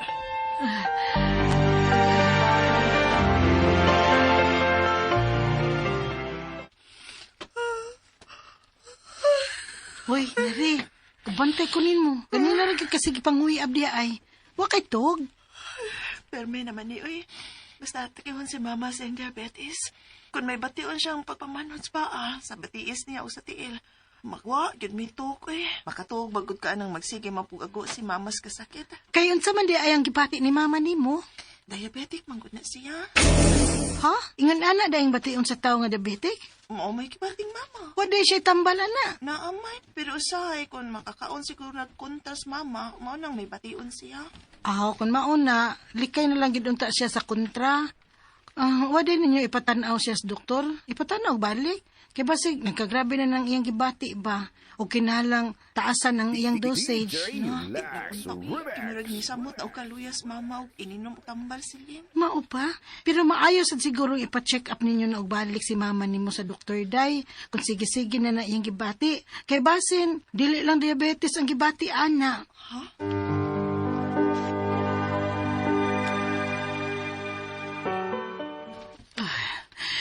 Hoy, nari. Kabantay ko mo. Kanina rin kasi gipanguwi abdi ay. Wakay tog. Pero may naman ni, uy. Basta tikihon si mama sa diabetes. Kung may bation siyang pagpamanod sa paa, sa batiis niya o sa tiil, magwa, yun may tuk, eh. Makatug, bagod ka nang magsige mapugago si mama sa kasakit. Kayon sa man di ay ang gipati ni mama ni mo. Diabetic, manggod na siya. Ha? Ingan ana dahing bation sa tao nga diabetic? Mao may kibating mama. Waday siya tambal ana. Naamay, pero usahay, kung makakaon siguro nagkuntas mama, mao nang may bation siya. Kung mauna, likay na lang gidunta siya sa kontra. Waday ninyo ipatanaw siya sa doktor. Ipatanaw balik. Kaya basig, nagkagrabe na ng iyang gibati ba? O kinalang taasan ng iyang dosage. Kinurag ni samot o kaluyas mama o ininom o tambal silim. Mao pa? Pero maayos at siguro ipa-check up ninyo na ugbalik si mama nimo sa Dr. Day kung sige-sige na iyang gibati. Kay basin, dili lang diabetes ang gibati, ana. Ha?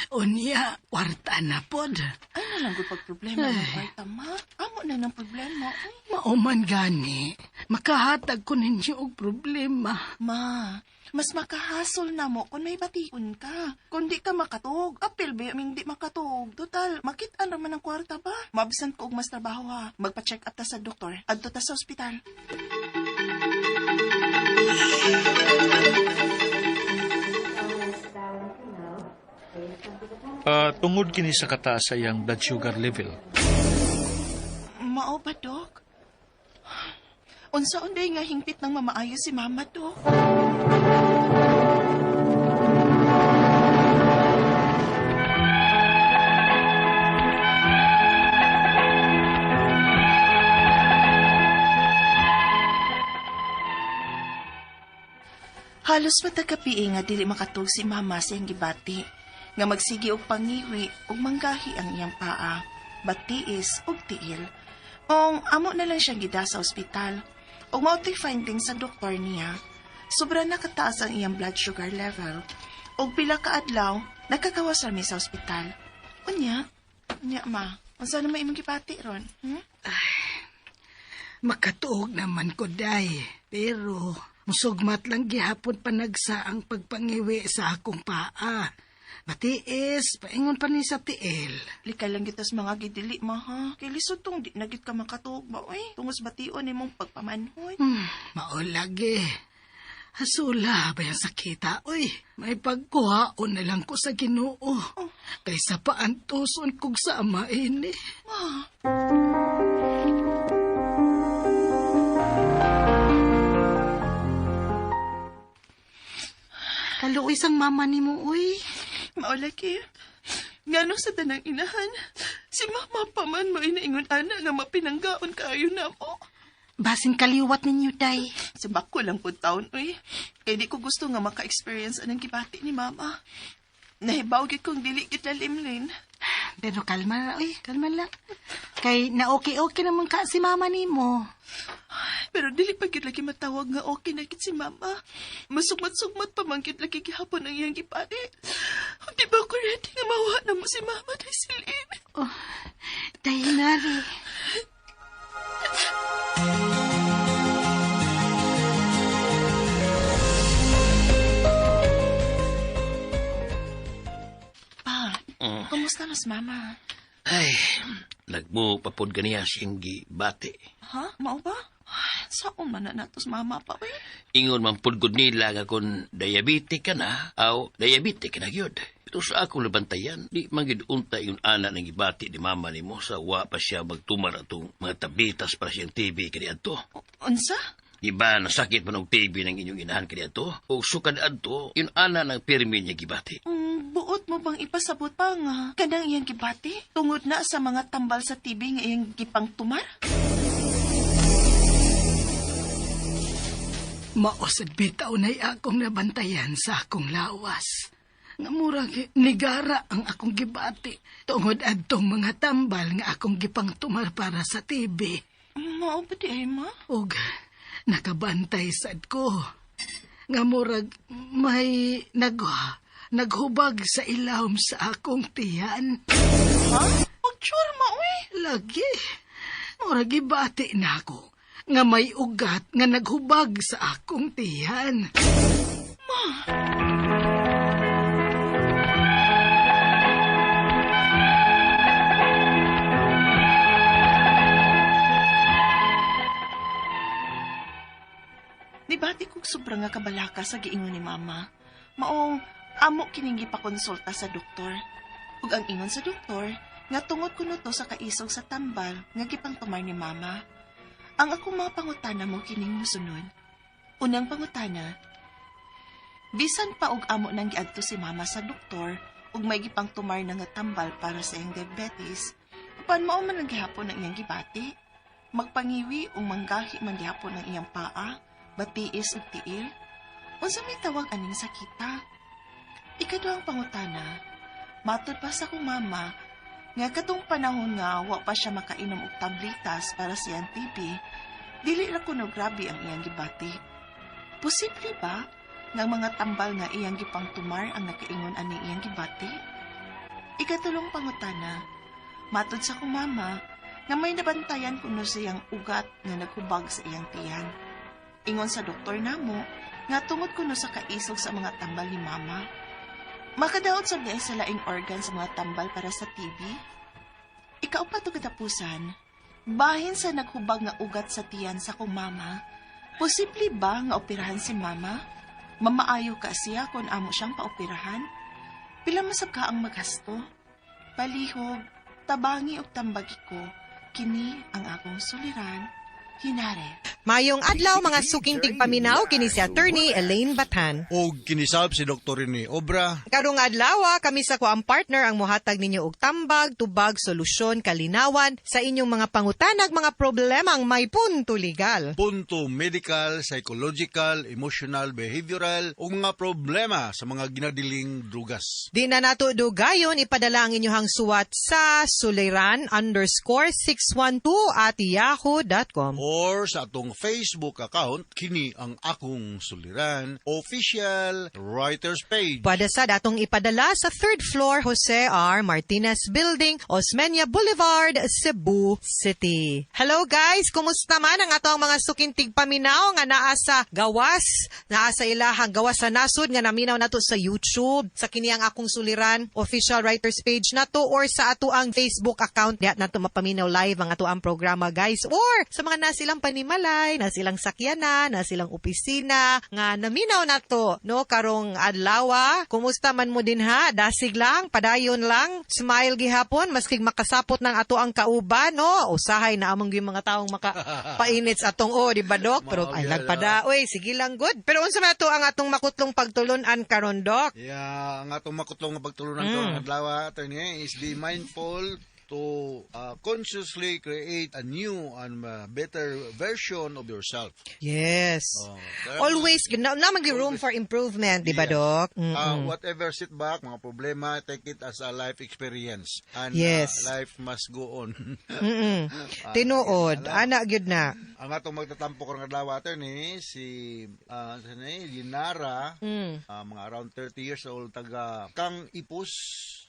Unya, warta na pod. Ay, nalang ko pag problema mo, Marta, ma. Amo na ng problema. Ay, Mauman gani, makahatag ko ninyo og problema. ma, mas makahasol na mo kung may bation ka. Kung di ka makatog, apil ba yung di makatog? Total, makitaan naman ang kwarta ba? Mabsant ko og mas trabaho ha. Magpa-check up ta sa doktor. Adto ta sa ospital. Tungod kini sa kataas sa iyang blood sugar level. Mao ba, Dok? Unsa unday nga hingpit ng mamaayo si Mama, Dok? Halos matagapi nga dili makatug si Mama sa iyang gibati, nga magsigi og pangiwi ug manggahi ang iyang paa, batiis ug tiil. Ong amo na lang siyang gida sa ospital. Ug mao to'y findings sa doktor niya. Sobra na kataas ang iyang blood sugar level. Ug pila ka adlaw nakakawas rami sa ospital. Unya, ma, unsa na may imong gipati ron? Makatuog naman ko, day. Pero, musugmat lang gihapon panagsa ang pagpangiwi sa akong paa. Matiis, paingon pa ni sa tiil. Likay lang kita sa mga gidili, ma, ha? Kay lisod tong di nagit ka makatuog ba, uy? Tungos bation imong pagpamanhoy. Maulagi. Hasula ba yung sakita? Uy, may pagkuhaon na lang ko sa Ginoo. Kaysa paantuson kong sama ini. Kaluoy sang mama ni mo, uy. Maulaki. Ngano sa tanang inahan, si mama pa man mo inaingon ana nga mapinanggaon kaayo na mo. Basing kaliwat ninyo, day. Sa bako lang po taon, uy. Kaya di ko gusto nga maka-experience anang kibati ni mama. Nahibaw gid kong dili kita limlin. Pero kalma, uy. Kalma lang. Kay na okay naman ka si mama ni mo. Pero dili pa gyud lagi matawag nga okay na gid si mama. Masugmat-sugmat pa man gyud lagi gihapon ang iyang gipani. Di ba ko ready nga mawa na mo si mama dahil silin? Oh, Dayanari. Pa, kumusta na si mama? Ay, nagmo papod ganiya siyang gibati. Ha? Mao ba? Saan man na natos mama pa, we? Ingon man pudgod nila nga kung diabetic ka na, aw diabetic ka na gyud. Ito sa akong labantayan, di magid unta yung ana ng gibati ni mama ni mo sa wa pa siya magtumar atong mga tablitas para siyang TB kani adto. Unsa? Iba nasakit man og TB ng inyong inahan kani adto. O sukad adto, yung ana ng pirmi niya gibati. Buot mo bang ipasabot pa nga kanang iyang gibati? Tungod na sa mga tambal sa TV nga iyang gipang tumar? Maosad bitaw na akong nabantayan sa akong lawas. Nga murag nigara ang akong gibati. Tungod adtong mga tambal nga akong gipang tumar para sa TV. Mao ba di ay ma? Og nakabantay sad ko. Nga murag may naghubag sa ilawom sa akong tiyan. Ha? Pagtsura ma, we? Lagi. Murag gibati na ako nga may ugat nga naghubag sa akong tiyan. Nibati kong sobrang nga kabalaka sa giingon ni mama. Maong amo kining gipakonsulta sa doktor. Ug ang ingon sa doktor, nga tungod kuno to sa kaisog sa tambal nga gipangtumar ni mama. Ang akong mga pangutana mo kining musunod. Unang pangutana, bisan pa og amo nang giadto si mama sa doktor ug may gipangtumar na nga tambal para sa iyang diabetes, upan mao man ang gihapon ang iyang gibati. Magpangiwi o manggahi man gihapon ang iyang paa, batiis ug tiil. Unsa may tawag aning sakita? Ikaduhang pangutana, matud pa sa kong mama nga katong panahon nga wa pa siya makainom og tablitas para sa iyang TB, dili ra kuno grabe ang iyang gibati. Posible ba nga mga tambal nga iyang gipangtumar ang nakaingon ani iyang gibati? Ikatulong pangutana, matud sa kong mama nga may nabantayan kuno siyang ugat nga naghubag sa iyang tiyan. Ingon sa doktor namo nga tungod kuno sa kaisog sa mga tambal ni mama, makadaot sa diay sa laing organ sa mga tambal para sa TB. Ikaw pa to katapusan, bahin sa naghubag nga ugat sa tiyan sa kong mama, posible ba nga operahan si mama? Mamaayo ka siya kung amo siyang paoperahan? Pila masab ka ang magasto? Palihog, tabangi og tambagi ko, kini ang akong suliran, hinare. Mayong adlaw mga suking tigpaminaw kini si Attorney Elaine Batan. O kinisab si Dr. Rene Obra. Karong adlaw kami sa ko ang partner ang muhatag ninyo og tambag, tubag, solusyon, kalinawan sa inyong mga pangutanag, mga problemang may punto legal. Punto medical, psychological, emotional, behavioral o mga problema sa mga ginadiling drugas. Di na nato dugayon, ipadala ang inyong suwat sa suliran_612@yahoo.com. Or sa atong Facebook account, kini ang akong suliran, official writers page. Pwede sa datong ipadala sa 3rd floor Jose R. Martinez Building, Osmeña Boulevard, Cebu City. Hello guys, kumusta man ang atong mga suking tigpaminaw nga naa sa gawas, naa sa ilahang gawas sa nasud nga naminaw nato sa YouTube, sa kini ang akong suliran, official writers page nato or sa ato ang Facebook account. Diat nato mapaminaw live ang ato ang programa guys. Or sa mga nasilang panimalay, na silang sakyanan, na silang opisina, nga naminaw na to, no, karong adlawa. Kumusta man mo din ha? Dasig lang, padayon lang, smile gihapon, maskig makasapot ng ato ang kauban, no? Usahay na among yung mga taong makapainit sa atong, di ba, Dok? Pero ay lagpada, sige lang, good. Pero unsa man to ang atong makutlong pagtulunan karon, Dok? Yeah, ang atong makutlong pagtulunan karong adlaw, attorney, is be mindful to consciously create a new and better version of yourself. Yes. Kaya Always, naman room for improvement, di ba, Yes. Doc? Whatever setback, mga problema, take it as a life experience. And Yes. life must go on. Tinuod. Ana, gyud na. Ang atong magtatampo ko ng adlaw ni si Linara, mga around 30 years old, taga Kang Ipos,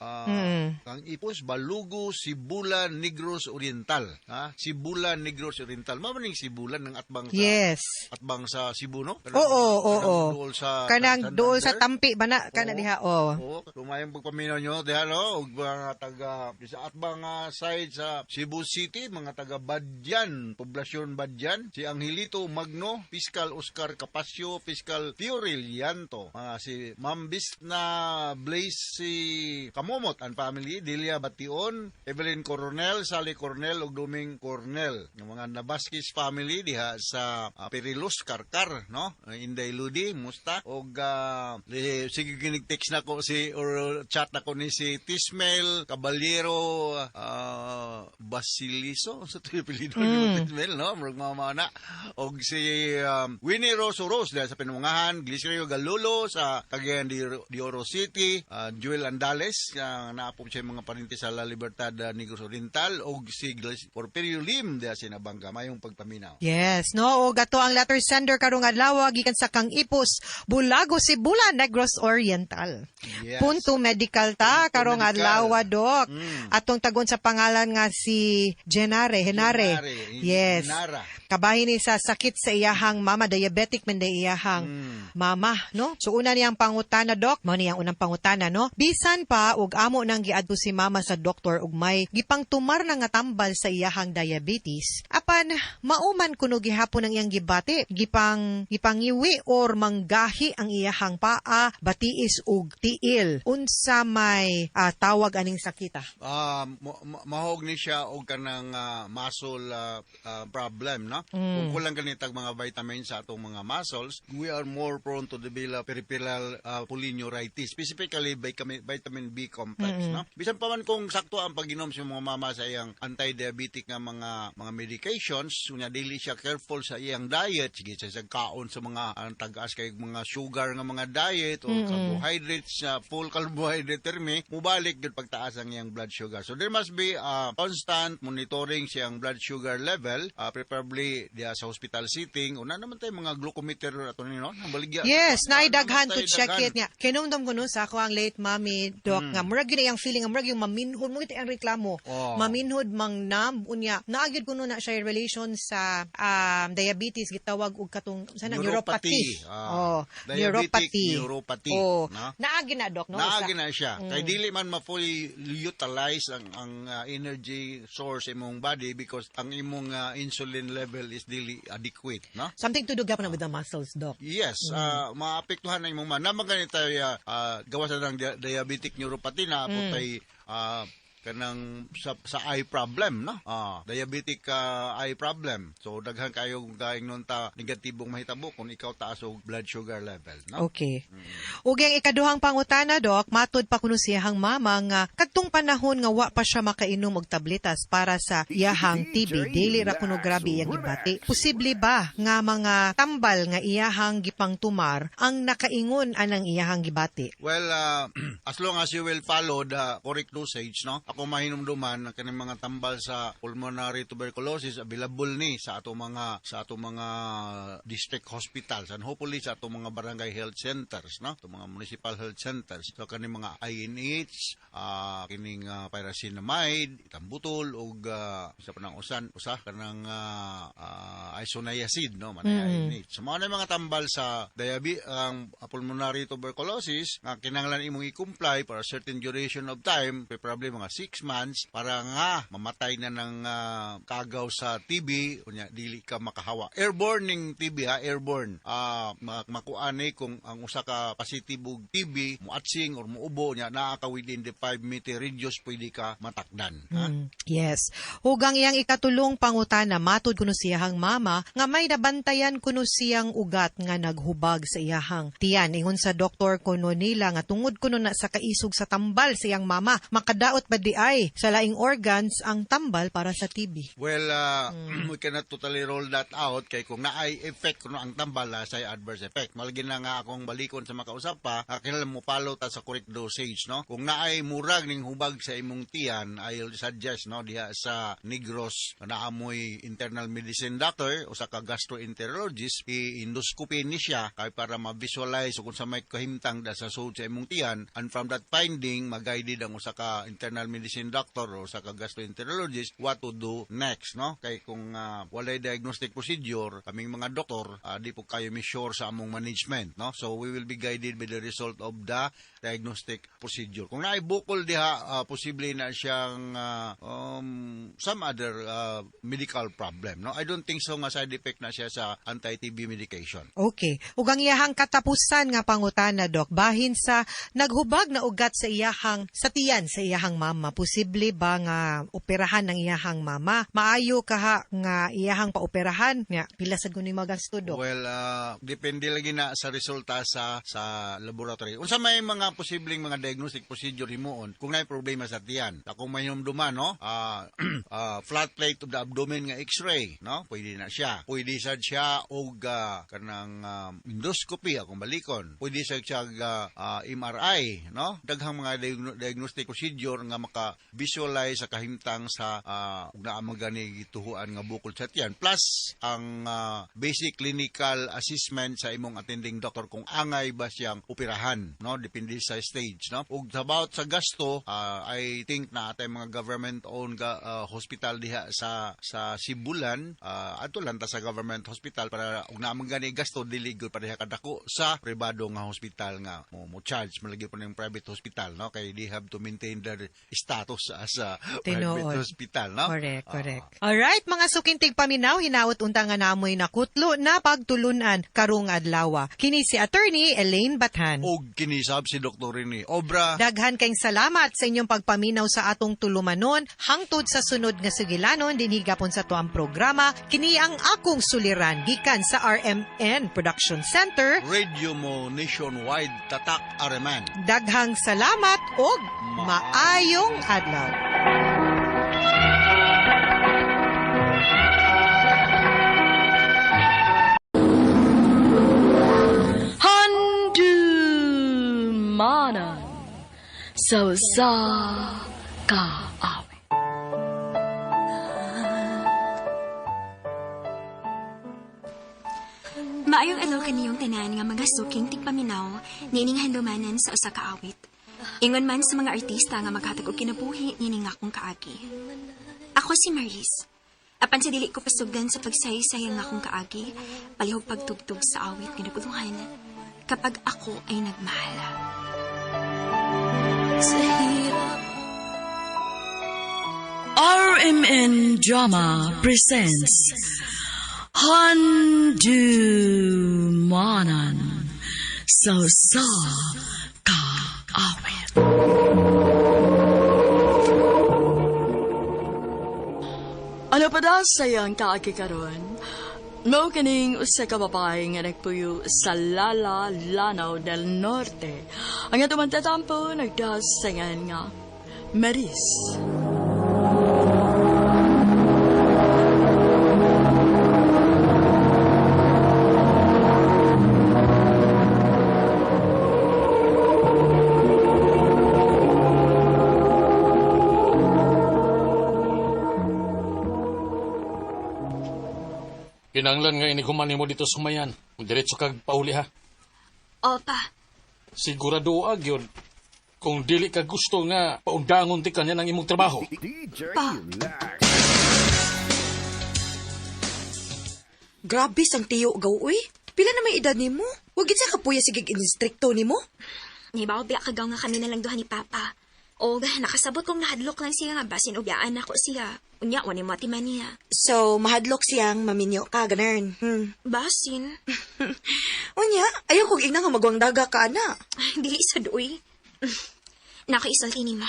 Kang Ipos, Balugo, Sibulan, Negros Oriental. Sibulan, Negros Oriental. Mamaning Sibulan ng atbang sa Yes. atbang sa Cebu, no? Oo. Kanang dool sa Tampi. Tampi ba na? Kana diha, Oo, tumayang pagpaminaw nyo, diha, no? Ug mga taga, sa atbang side sa Cebu City, mga taga Badyan, Poblasyon Badyan, si Angelito Magno, Fiscal Oscar Capasio, Fiscal Fioril Yanto, si Mambis na Blaze si Kamomot and family, Delia Bation, Evelyn Coronel, Sally Coronel, ug Duming Coronel. Yung mga Nabaskis family diha sa Perilos, Karkar, no? Inday Ludi, musta? Og sige ginig-text na ko or chat na ko ni si Tismel Caballero Basiliso sa apelyido ni Tismel, no? Murag mama na. Og si Winnie Rose Rose dahil sa Pinungahan, Glisrio Galulo sa Cagayan de Oro City, Joel Andales, naapog siya mga parinti sa La Libertad Negros Oriental, og si Porfirio Lim dahil sinabangga, mayong pagpaminaw. Yes, no, o gato ang letter sender karong adlaw gikan sa Kang Ipos, Bulago, Sibulan, Negros Oriental. Yes. Punto medical ta karong adlaw, Doc. Atong tagon sa pangalan nga si Henare. Yes. Genara. Kabahin ni sa sakit sa iyahang mama, diabetic man day iyahang mama, no? So una niyang pangutana, Doc, mo niyang unang pangutana, no? Bisan pa ug amo nang giadto si mama sa doktor ug may gipang tumar na nga tambal sa iyahang diabetes. Apan mauman kuno gihapon ang iyang gibati, gipangiwi or manggahi ang iyahang paa, batiis ug tiil. Unsa may tawag aning sakita? Mahog ni siya og kanang muscle problem, no? Kung kulang ganitag mga vitamins sa atong mga muscles, we are more prone to develop peripheral polyneuritis, specifically vitamin B complex, no? Bisan pa man kung sakto ang pag-inom sa mga mama sa iyang anti-diabetic nga mga medications, unya dili siya careful sa iyang diet, sige sa kaon sa mga tagas kay mga sugar nga mga diet or carbohydrates, full carbohydrate termi, mubalik gyud pagtaas ang iyang blood sugar. So there must be constant monitoring sa iyang blood sugar level, preferably diya sa hospital sitting. Una naman tayo mga glucometer ato no? Baligya. Yes, naidaghan to check it niya. Kinumdum ko nun sa ako ang late mommy, Doc, nga murag yun ang feeling, murag yung maminhod, mo ito ang reklamo. Maminhod, mangnam, unya, naagyod ko nun na siya relation sa diabetes, gitawag og katong, sana, neuropathy. Neuropathy. Oh, no? naagi na, Doc, no? Naagi na siya. Kay dili man ma-fully utilize ang energy source imong body because ang imong insulin level is dili adequate, no? Something to do gapon with the muscles, Doc. Yes, maapektuhan na imong man. Naman ganito gawa sa ng diabetic neuropathy na apotay kanang sa eye problem, no? Diabetic eye problem. So daghan kayo gaingnon ta negatibong mahitabo kung ikaw taas og blood sugar level, no? Okay. Ug ang ikaduhang pangutana, Doc, matud pa kuno siyang mama nga kadtong panahon nga wa pa siya makainom og tabletas para sa iyahang TB. Dili ra kuno grabe iyang gibati. Posible ba nga mga tambal nga iyahang gipang tumar ang nakaingon anang iyahang gibati? Well, as long as you will follow the correct dosage, no? Ako mahinumduman ang kaning mga tambal sa pulmonary tuberculosis available ni sa ato mga district hospitals and hopefully sa ato mga barangay health centers, no? Ato mga municipal health centers. So kaning mga INH, kining pyrazinamide, itambutol ug sa panang usa kanang isoniazid, no? Manay INH. So mga mga tambal sa pulmonary tuberculosis nga kinahanglan imong i-comply for a certain duration of time, preferably mga 6 months, para nga mamatay na ng kagaw sa TB, unya dili ka makahawa. Airborne ning TB, airborne. Makuani kung ang usa ka positive og TB, muatsing or muubo nya naa ka within the 5-meter radius pwede ka matakdan. Yes. Hugang iyang ikatulong pangutana, matud kuno siyang mama nga may nabantayan kuno siyang ugat nga naghubag sa iyahang tiyan. Ingon sa doktor kuno nila nga tungod kuno na sa kaisog sa tambal siyang mama, makadaot ba NBI sa laing organs ang tambal para sa TB. Well, we cannot totally roll that out kay kung naay effect kuno ang tambal say adverse effect. Malagi na nga akong balikon sa makausap pa, kailangan mo follow ta sa correct dosage, no? Kung naay murag ning hubag sa imong tiyan, I'll suggest no diha sa Negros na amoy internal medicine doctor o sa gastroenterologist i-endoscopy ni siya kay para ma-visualize kung sa may kahimtang da sa sud sa imong tiyan, and from that finding mag-guided ang usa ka internal medicine doctor o sa gastroenterologist what to do next, no? Kay kung walay diagnostic procedure, kaming mga doktor di po kayo sure sa among management, no? So we will be guided by the result of the diagnostic procedure. Kung naay bukol diha, posible na siyang some other medical problem, no? I don't think so nga side effect na siya sa anti-TB medication. Okay. Ug ang iyahang katapusan nga pangutana, Doc, bahin sa naghubag na ugat sa iyahang sa tiyan sa iyahang mama, posible ba nga operahan ng iyahang mama? Maayo kaha nga iyahang paoperahan nya pila sad kuno magasto, Doc? Well, depende lagi na sa resulta sa laboratory. Unsa may mga posibleng mga diagnostic procedure himuon kung naay problema sa tiyan. Kung may hinumduman, no? Flat plate of the abdomen nga x-ray, no? Pwede na siya. Pwede sad siya og kanang endoscopy akong balikon. Pwede sad siya MRI, no? Daghang mga diagnostic procedure nga maka-visualize sa kahimtang sa naamagani gituhuan nga bukol sa tiyan. Plus ang basic clinical assessment sa imong attending doctor kung angay ba siyang operahan, no? Depende sa stage, no? Ug about sa gasto, I think na atay mga government-owned hospital diha sa Sibulan, ato lang ta sa government hospital para ug naamang gani gasto dili gyud pa diha kadako sa pribado nga hospital nga mo charge malagi po ng private hospital, no? Kay they have to maintain their status as a private hospital, no? Correct. Alright, mga sukintig paminaw, hinaut unta nga namoy nakutlo na pagtulunan karong adlaw. Kini si Attorney Elaine Bathan. Og kinisab si Dr. Rene Obra. Daghan kayong salamat sa inyong pagpaminaw sa atong tulumanon hangtod sa sunod nga sigilanon dinhi gapon sa tuang programa. Kini ang akong suliran gikan sa RMN Production Center. Radio mo nationwide tatak Araman. Daghang salamat og maayong adlaw. Handumanan sa kaawi. Maayong adlaw kaniyong tanan nga mga suking tigpaminaw nining handumanan sa usa ka awit. Ingon man sa mga artista nga maghatag og kinabuhi nining akong kaagi. Ako si Maris. Apan sa dili ko pasugdan sa pagsaysay ang akong kaagi, palihog pagtugtog sa awit nga naguluhan kapag ako ay nagmahal. Sa hirap. RMN Drama presents Handumanan sa kaawit. Ano pa daw sayang kaagi karon? Mao kaning usa ka babae nga nagpuyo sa Lala, Lanao del Norte. Ang atong tatampo nagdasangan nga Maris. Kinanglan nga iniguman mo dito sumayan. Diretso kag pauli ha. Opa. Sigurado yun. Kung dili ka gusto nga paundangon ti kanya ng imong trabaho. Pa. Grabe sang tiyo gaw uy. Pila na may edad nimo? Wa gid sa kapuya sigig instrikto nimo. Nibaw biya kagaw nga kami na lang duha ni Papa. O nakasabot kong nahadlok lang siya nga basin ubyaan ako siya. Unya, wani mo atiman niya. So, mahadlok siyang maminyo ka, ganern. Basin? Unya, ayaw kong ina nga magwang daga ka, ana. Dili sa doy. Nakaisalti ni ma.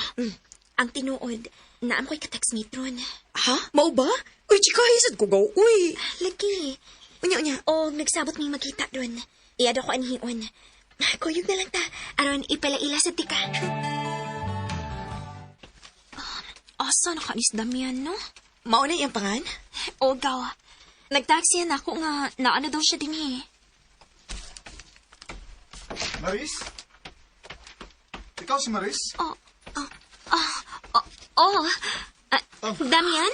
Ang tinuod, naam ko'y ka-text ron. Ha? Mau ba? Uy, chika, hisad ko gaw, uy. Lagi. Unya. O, nagsabot may magkita doon. Iyado ko anhion. Kuyog na lang ta. Aron, ipalaila sa tika. Asa na kanis Damian, no? Mauna iyang pangan? O, gaw. Nagtaksihan ako nga naano daw siya din eh. Maris? Ikaw si Maris? Damian?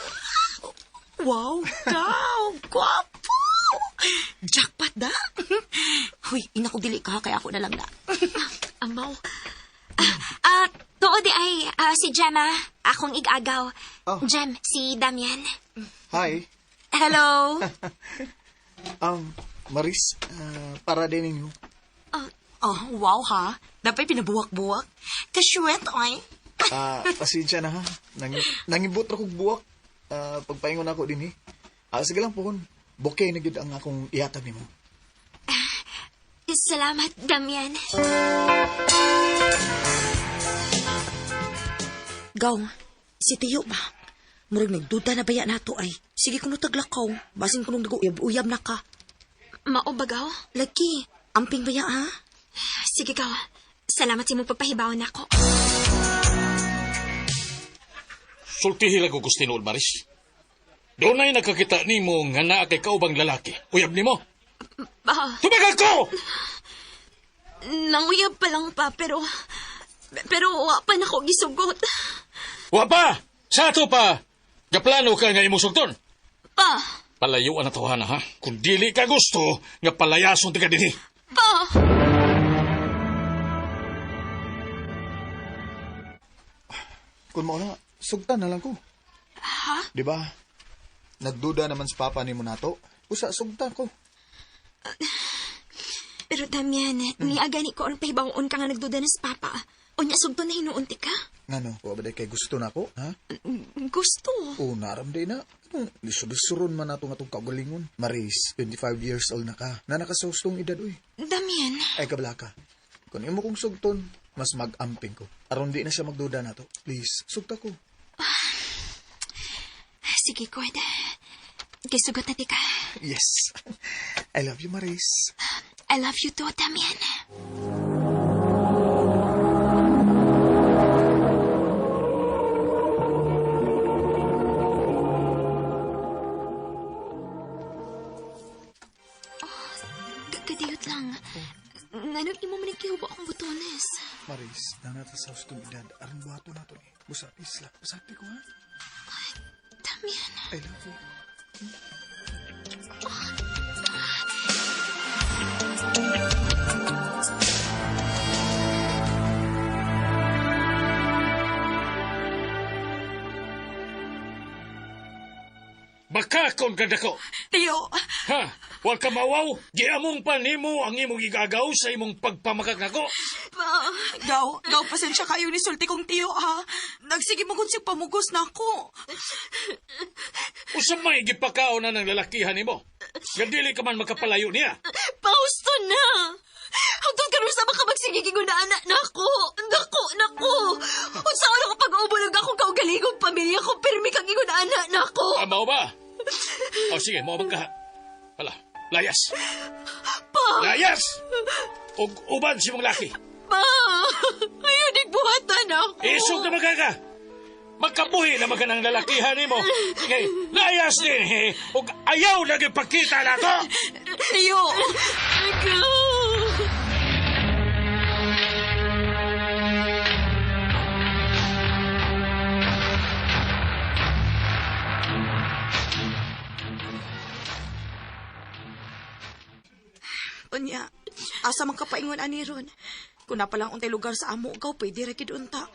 Wow, ikaw! Gwapo! Jackpot da? Huy, ina ko dili ka, kaya ako na lang na. Amaw. Tuod ay si Gemma, akong igagaw. Gem, si Damian. Hi. Hello. Maris, para din ninyo. Wow ha. Dapat pinabuwak-buwak. Kasyuet, ay. Pasensya na ha. Nangibot ra kog buwak. Pagpaingon ako din sige lang po. Bokeh na gyud ang akong ihatag nimo. Salamat, Damian. Gaw, si Tiyo ba? Murag nagduda na baya nato ay. Sige kuno taglakaw. Basin kuno nag-uyab-uyab na ka. Maubagaw? Lagi, amping baya ha? Sige, gaw. Salamat sa mong pagpahibawon ako. Sultihi lang ko gusto noon, Maris. Doon ay nakakita ni mo nga naa kay kaubang lalaki. Uyab ni mo. Tumagal ko! Nanguyab pa lang pa, pero wa pa na ko gisugot. Wa pa! Sa ato pa! Gaplano ka nga imong sugton? Pa! Palayuan na tawhana, ha? Kung dili ka gusto, nga palayason ti ka dinhi. Pa! Kung mo na, sugtan na lang ko. Ha? Di ba? Nagduda naman sa papa ni mo nato. Usa, sugtan ko. Pero Damian, niaga ni ko ang pahibaon ka nga nagduda na sa papa. O niya sugto na hinuunti ka? Ngano, wa ba day kay gusto na ko, ha? Gusto. Naramday na. Lisururon man nato nga itong kaugalingon. Maris, 25 years old na ka. Na nakasustong edad, uy. Damian. Ay, kabla ka. Kung imo kong sugton, mas mag-amping ko. Aron di na siya magduda na to. Please, sugta ko. Sige, Cord. Kisugot na di ka. Yes. I love you, Maris. I love you too, Damian. Kadiyot lang. Nganong imo manikihubo akong butones? Maris, nanata sa hustong edad. Aron buhato na to ni. Busapis lang. Busapi ko, ha? Damian. I love you. Baka kon ganda ko. Tiyo. Ha? Huwag ka mawaw. Giamong pa nimo ang imong igagaw sa imong pagpamakag nako. Gaw, pasensya kayo ni sulti kong tiyo ha. Nagsige mo kung pamugos na ako. Usa may gipakaon na ng lalakihan nimo. Gadili ka man makapalayo niya. Pausto na! Hangtod ka sa baka magsigiging anak na ako. Nako. Unsaon ako pag-uubulog akong kaugalingong pamilya ko, pirmi kang ingon anak na ako. Mao ba? Sige, mao ka. Hala, layas. Pa! Layas! Og uban si mong laki. Pa! Ayaw nagbuhatan ako. Isog na magaka. Magkabuhi na maganang lalakihan nimo. Sige, layas din. Og ayaw lagi pagkita na to. Tiyo. Unya, asa man kapaingon ani ron. Kung napalang untay lugar sa amo, ikaw pwede rakid unta.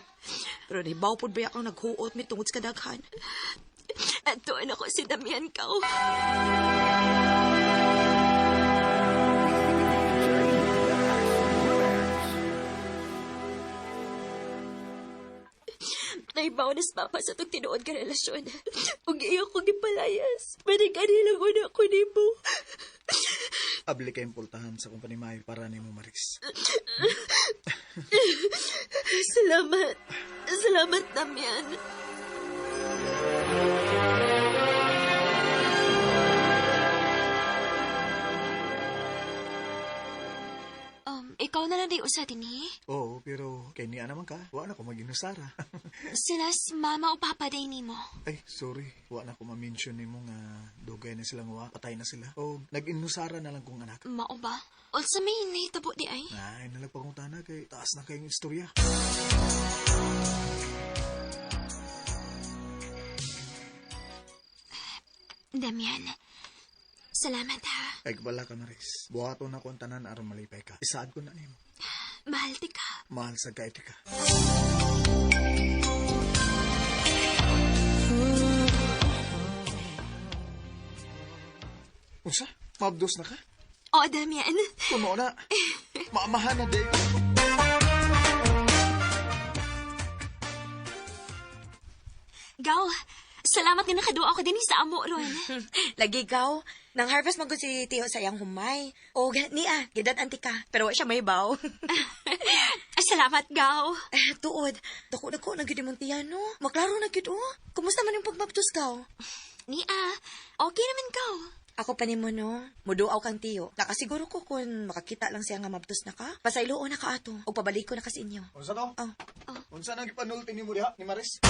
Pero nahibaw po ba akong naghuot mi tungod sa kadaghan? Atuan ako si Damian Kao. Naibaw na sa papa sa itong tinuod ka relasyon. Ug iyo ko gipalayas. Maniganilang una ko ni mo. Abli kayong pultahan sa kumpani Mayo para ni mo, Maris. Salamat. Salamat, Damian. Ikaw na lang di usa din eh? Oo, Pero kay niya naman ka, wa na ko mag-inusara. Sila si mama o papa day nimo. Ay, sorry. Wa na ko ma-mention nimo nga dugay na silang wa, patay na sila. O nag-inusara na lang kong anak. Mao ba? Ulsa may nahitabo di ay? Ay, nalagpangutana kay taas na kayong istorya. Damian, salamat ha. Ay, kabala ka, Maris. Buhato na ko ang tanan aron malipay ka. Isaad ko na nimo. Mahal ti ka. Mahal sa kaiti ka. Unsa? Mabdos na ka? Oo, Damian. Puno na. Maamahan na, Dave. Gaw, salamat nga nakaduwa ako din sa amo ron. Lagi gaw, nang harvest magod si Tiyo sa iyang humay. O, niya, gidat antika, pero wa siya may baw. Salamat, Gaw. Tuod, dako na ko, nagiging tiyan, no? Maklaro na gid oh. Kumusta man yung pagmabtos gaw? Nia, okay naman, Gaw. Ako pa nimo no, muduaw kang Tiyo. Nakasiguro ko kung makakita lang siya nga mabtos na ka, pasayloon na ka ato, o pabalik ko na ka sa inyo. Unsa to? Unsa nang ipanulti nimo diha ni Maris?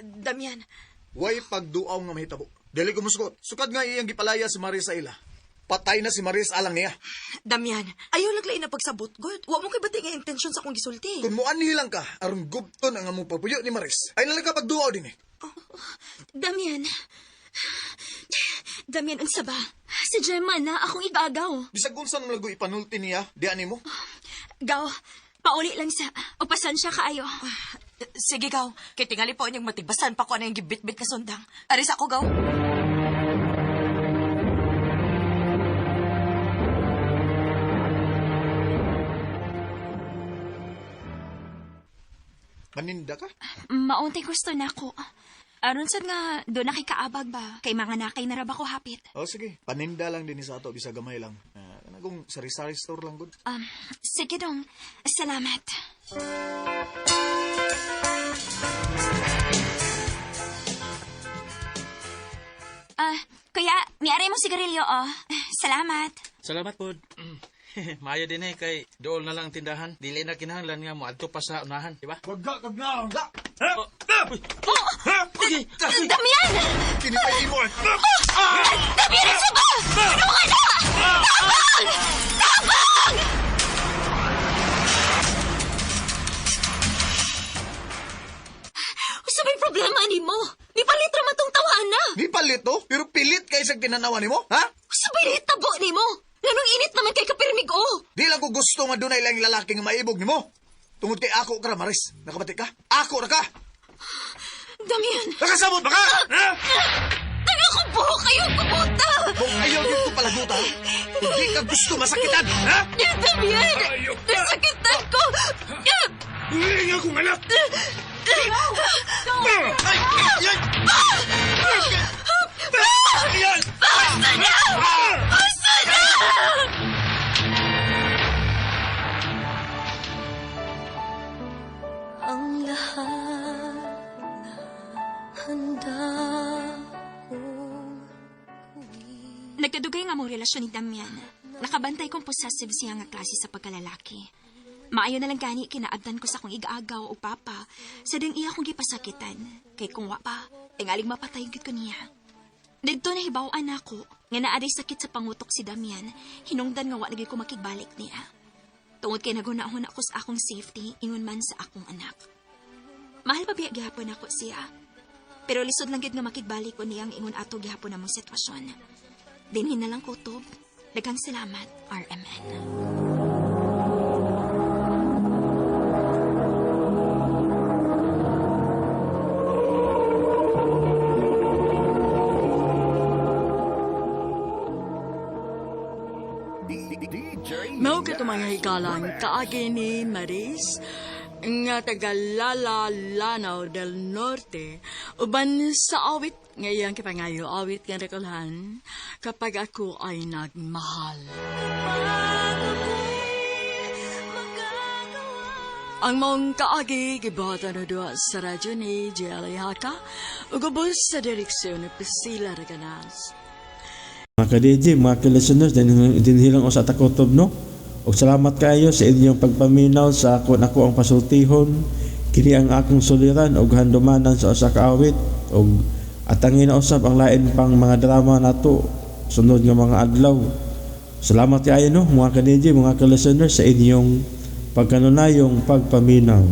Damian. Way pagduaw nga mahitabo. Dili ko musgot. Sukad nga iyang gipalaya si Maris sa ila. Patay na si Maris alang niya. Damian, ayaw naglain na pagsabot, God. Wa mo kay bati nga intensyon sa akong gisulti. Kung muanhi lang ka, aron gubton ang among pagpuyo ni Maris, ay nalaga pagduaw din eh. Damian. Damian, unsa ba? Si Gemma na akong igagaw. Bisag unsa nang lago ipanulti niya, diyan nimo? Gaw, pauli lang sa, o pasensya kaayo. Sige, gaw. Kay tingali po niyang matigbasan pa ko na yung gibit-bit ka sundang. Aris ako, gaw. Maninda ka? Maunti gusto na ako. Aron sad nga, doon na kay kaabag ba? Kay mga nakay na raba ko hapit. O sige, paninda lang din sa ato, bisa gamay lang. Kung sari-sari store lang, good. Sige dong. Salamat. Kuya, miari mo sigarilyo, oh. Salamat. Salamat po. Maayo din eh, kay dool na lang ang tindahan. Dili na kinahanglan nga mo adto pa sa unahan, di ba? Wagga, wagga! Damian! Kinipay mo! Damian, isa ba? Ano ka na? Tabang! Tabang! Sa may problema ni mo? Di palit raman tong tawaan na. Di palit to? Pero pilit kay isang tinanawa ni mo, ha? Sa may tabo ni mo? Ganong init naman kay kapirmig, oh. Di lang ko gusto nga dunay lang lalaki nga maibog ni mo. Tungod kay ako ka, Maris. Nakabati ka? Ako na ka! Damian! Nakasabot ba ka? Ha? Taga ko buhok kayong kubuta! Kung ayaw dito palaguta, hindi ka gusto masakitan, ha? Damian! Nasakitan ko! Huling akong anak! Basta na! Basta na! Ang lahat handa Nagkadugay nga mong relasyon ni Damian. Nakabantay kong possessive siya nga klase sa pagkalalaki. Maayo na lang gani kinaabdan ko sa akong igaagaw o papa sa ding iya kong gipasakitan. Kay kung wa pa, tingaling mapatay gid ko niya. Dito na hibawaan ako nga naaday sakit sa pangutok si Damian, hinungdan nga wa lagi ko makigbalik niya. Tungod kay nagunahon ako sa akong safety, ingon man sa akong anak. Mahal pa biya gihapon ako siya. Pero lisod lang gid nga makigbalik ko niyang ingon ato gihapon na mong sitwasyon. Dinhin na lang kutob. Daghang salamat, RMN. Mao ka mga hikalang kaagi ni Maris nga taga Lanao del Norte uban sa awit ngayang kipangayo awit nga rekolhan kapag ako ay nagmahal. Ang mong kaagi gibata na doon sa radyo ni Jelly Haka ugubos sa direksyon ni Priscilla Reganas. Mga ka-DJ, mga ka-listeners, din hilang o sa takotob, no? ug salamat kayo sa inyong pagpaminaw sa ako ang pasultihon kini ang akong suliran ug handumanan sa usa ka awit ug atangin na usab ang lain pang mga drama nato sunod nga mga adlaw. Salamat kayo no mga ka-DJ, mga ka-listeners sa inyong pagkanunayong pagpaminaw.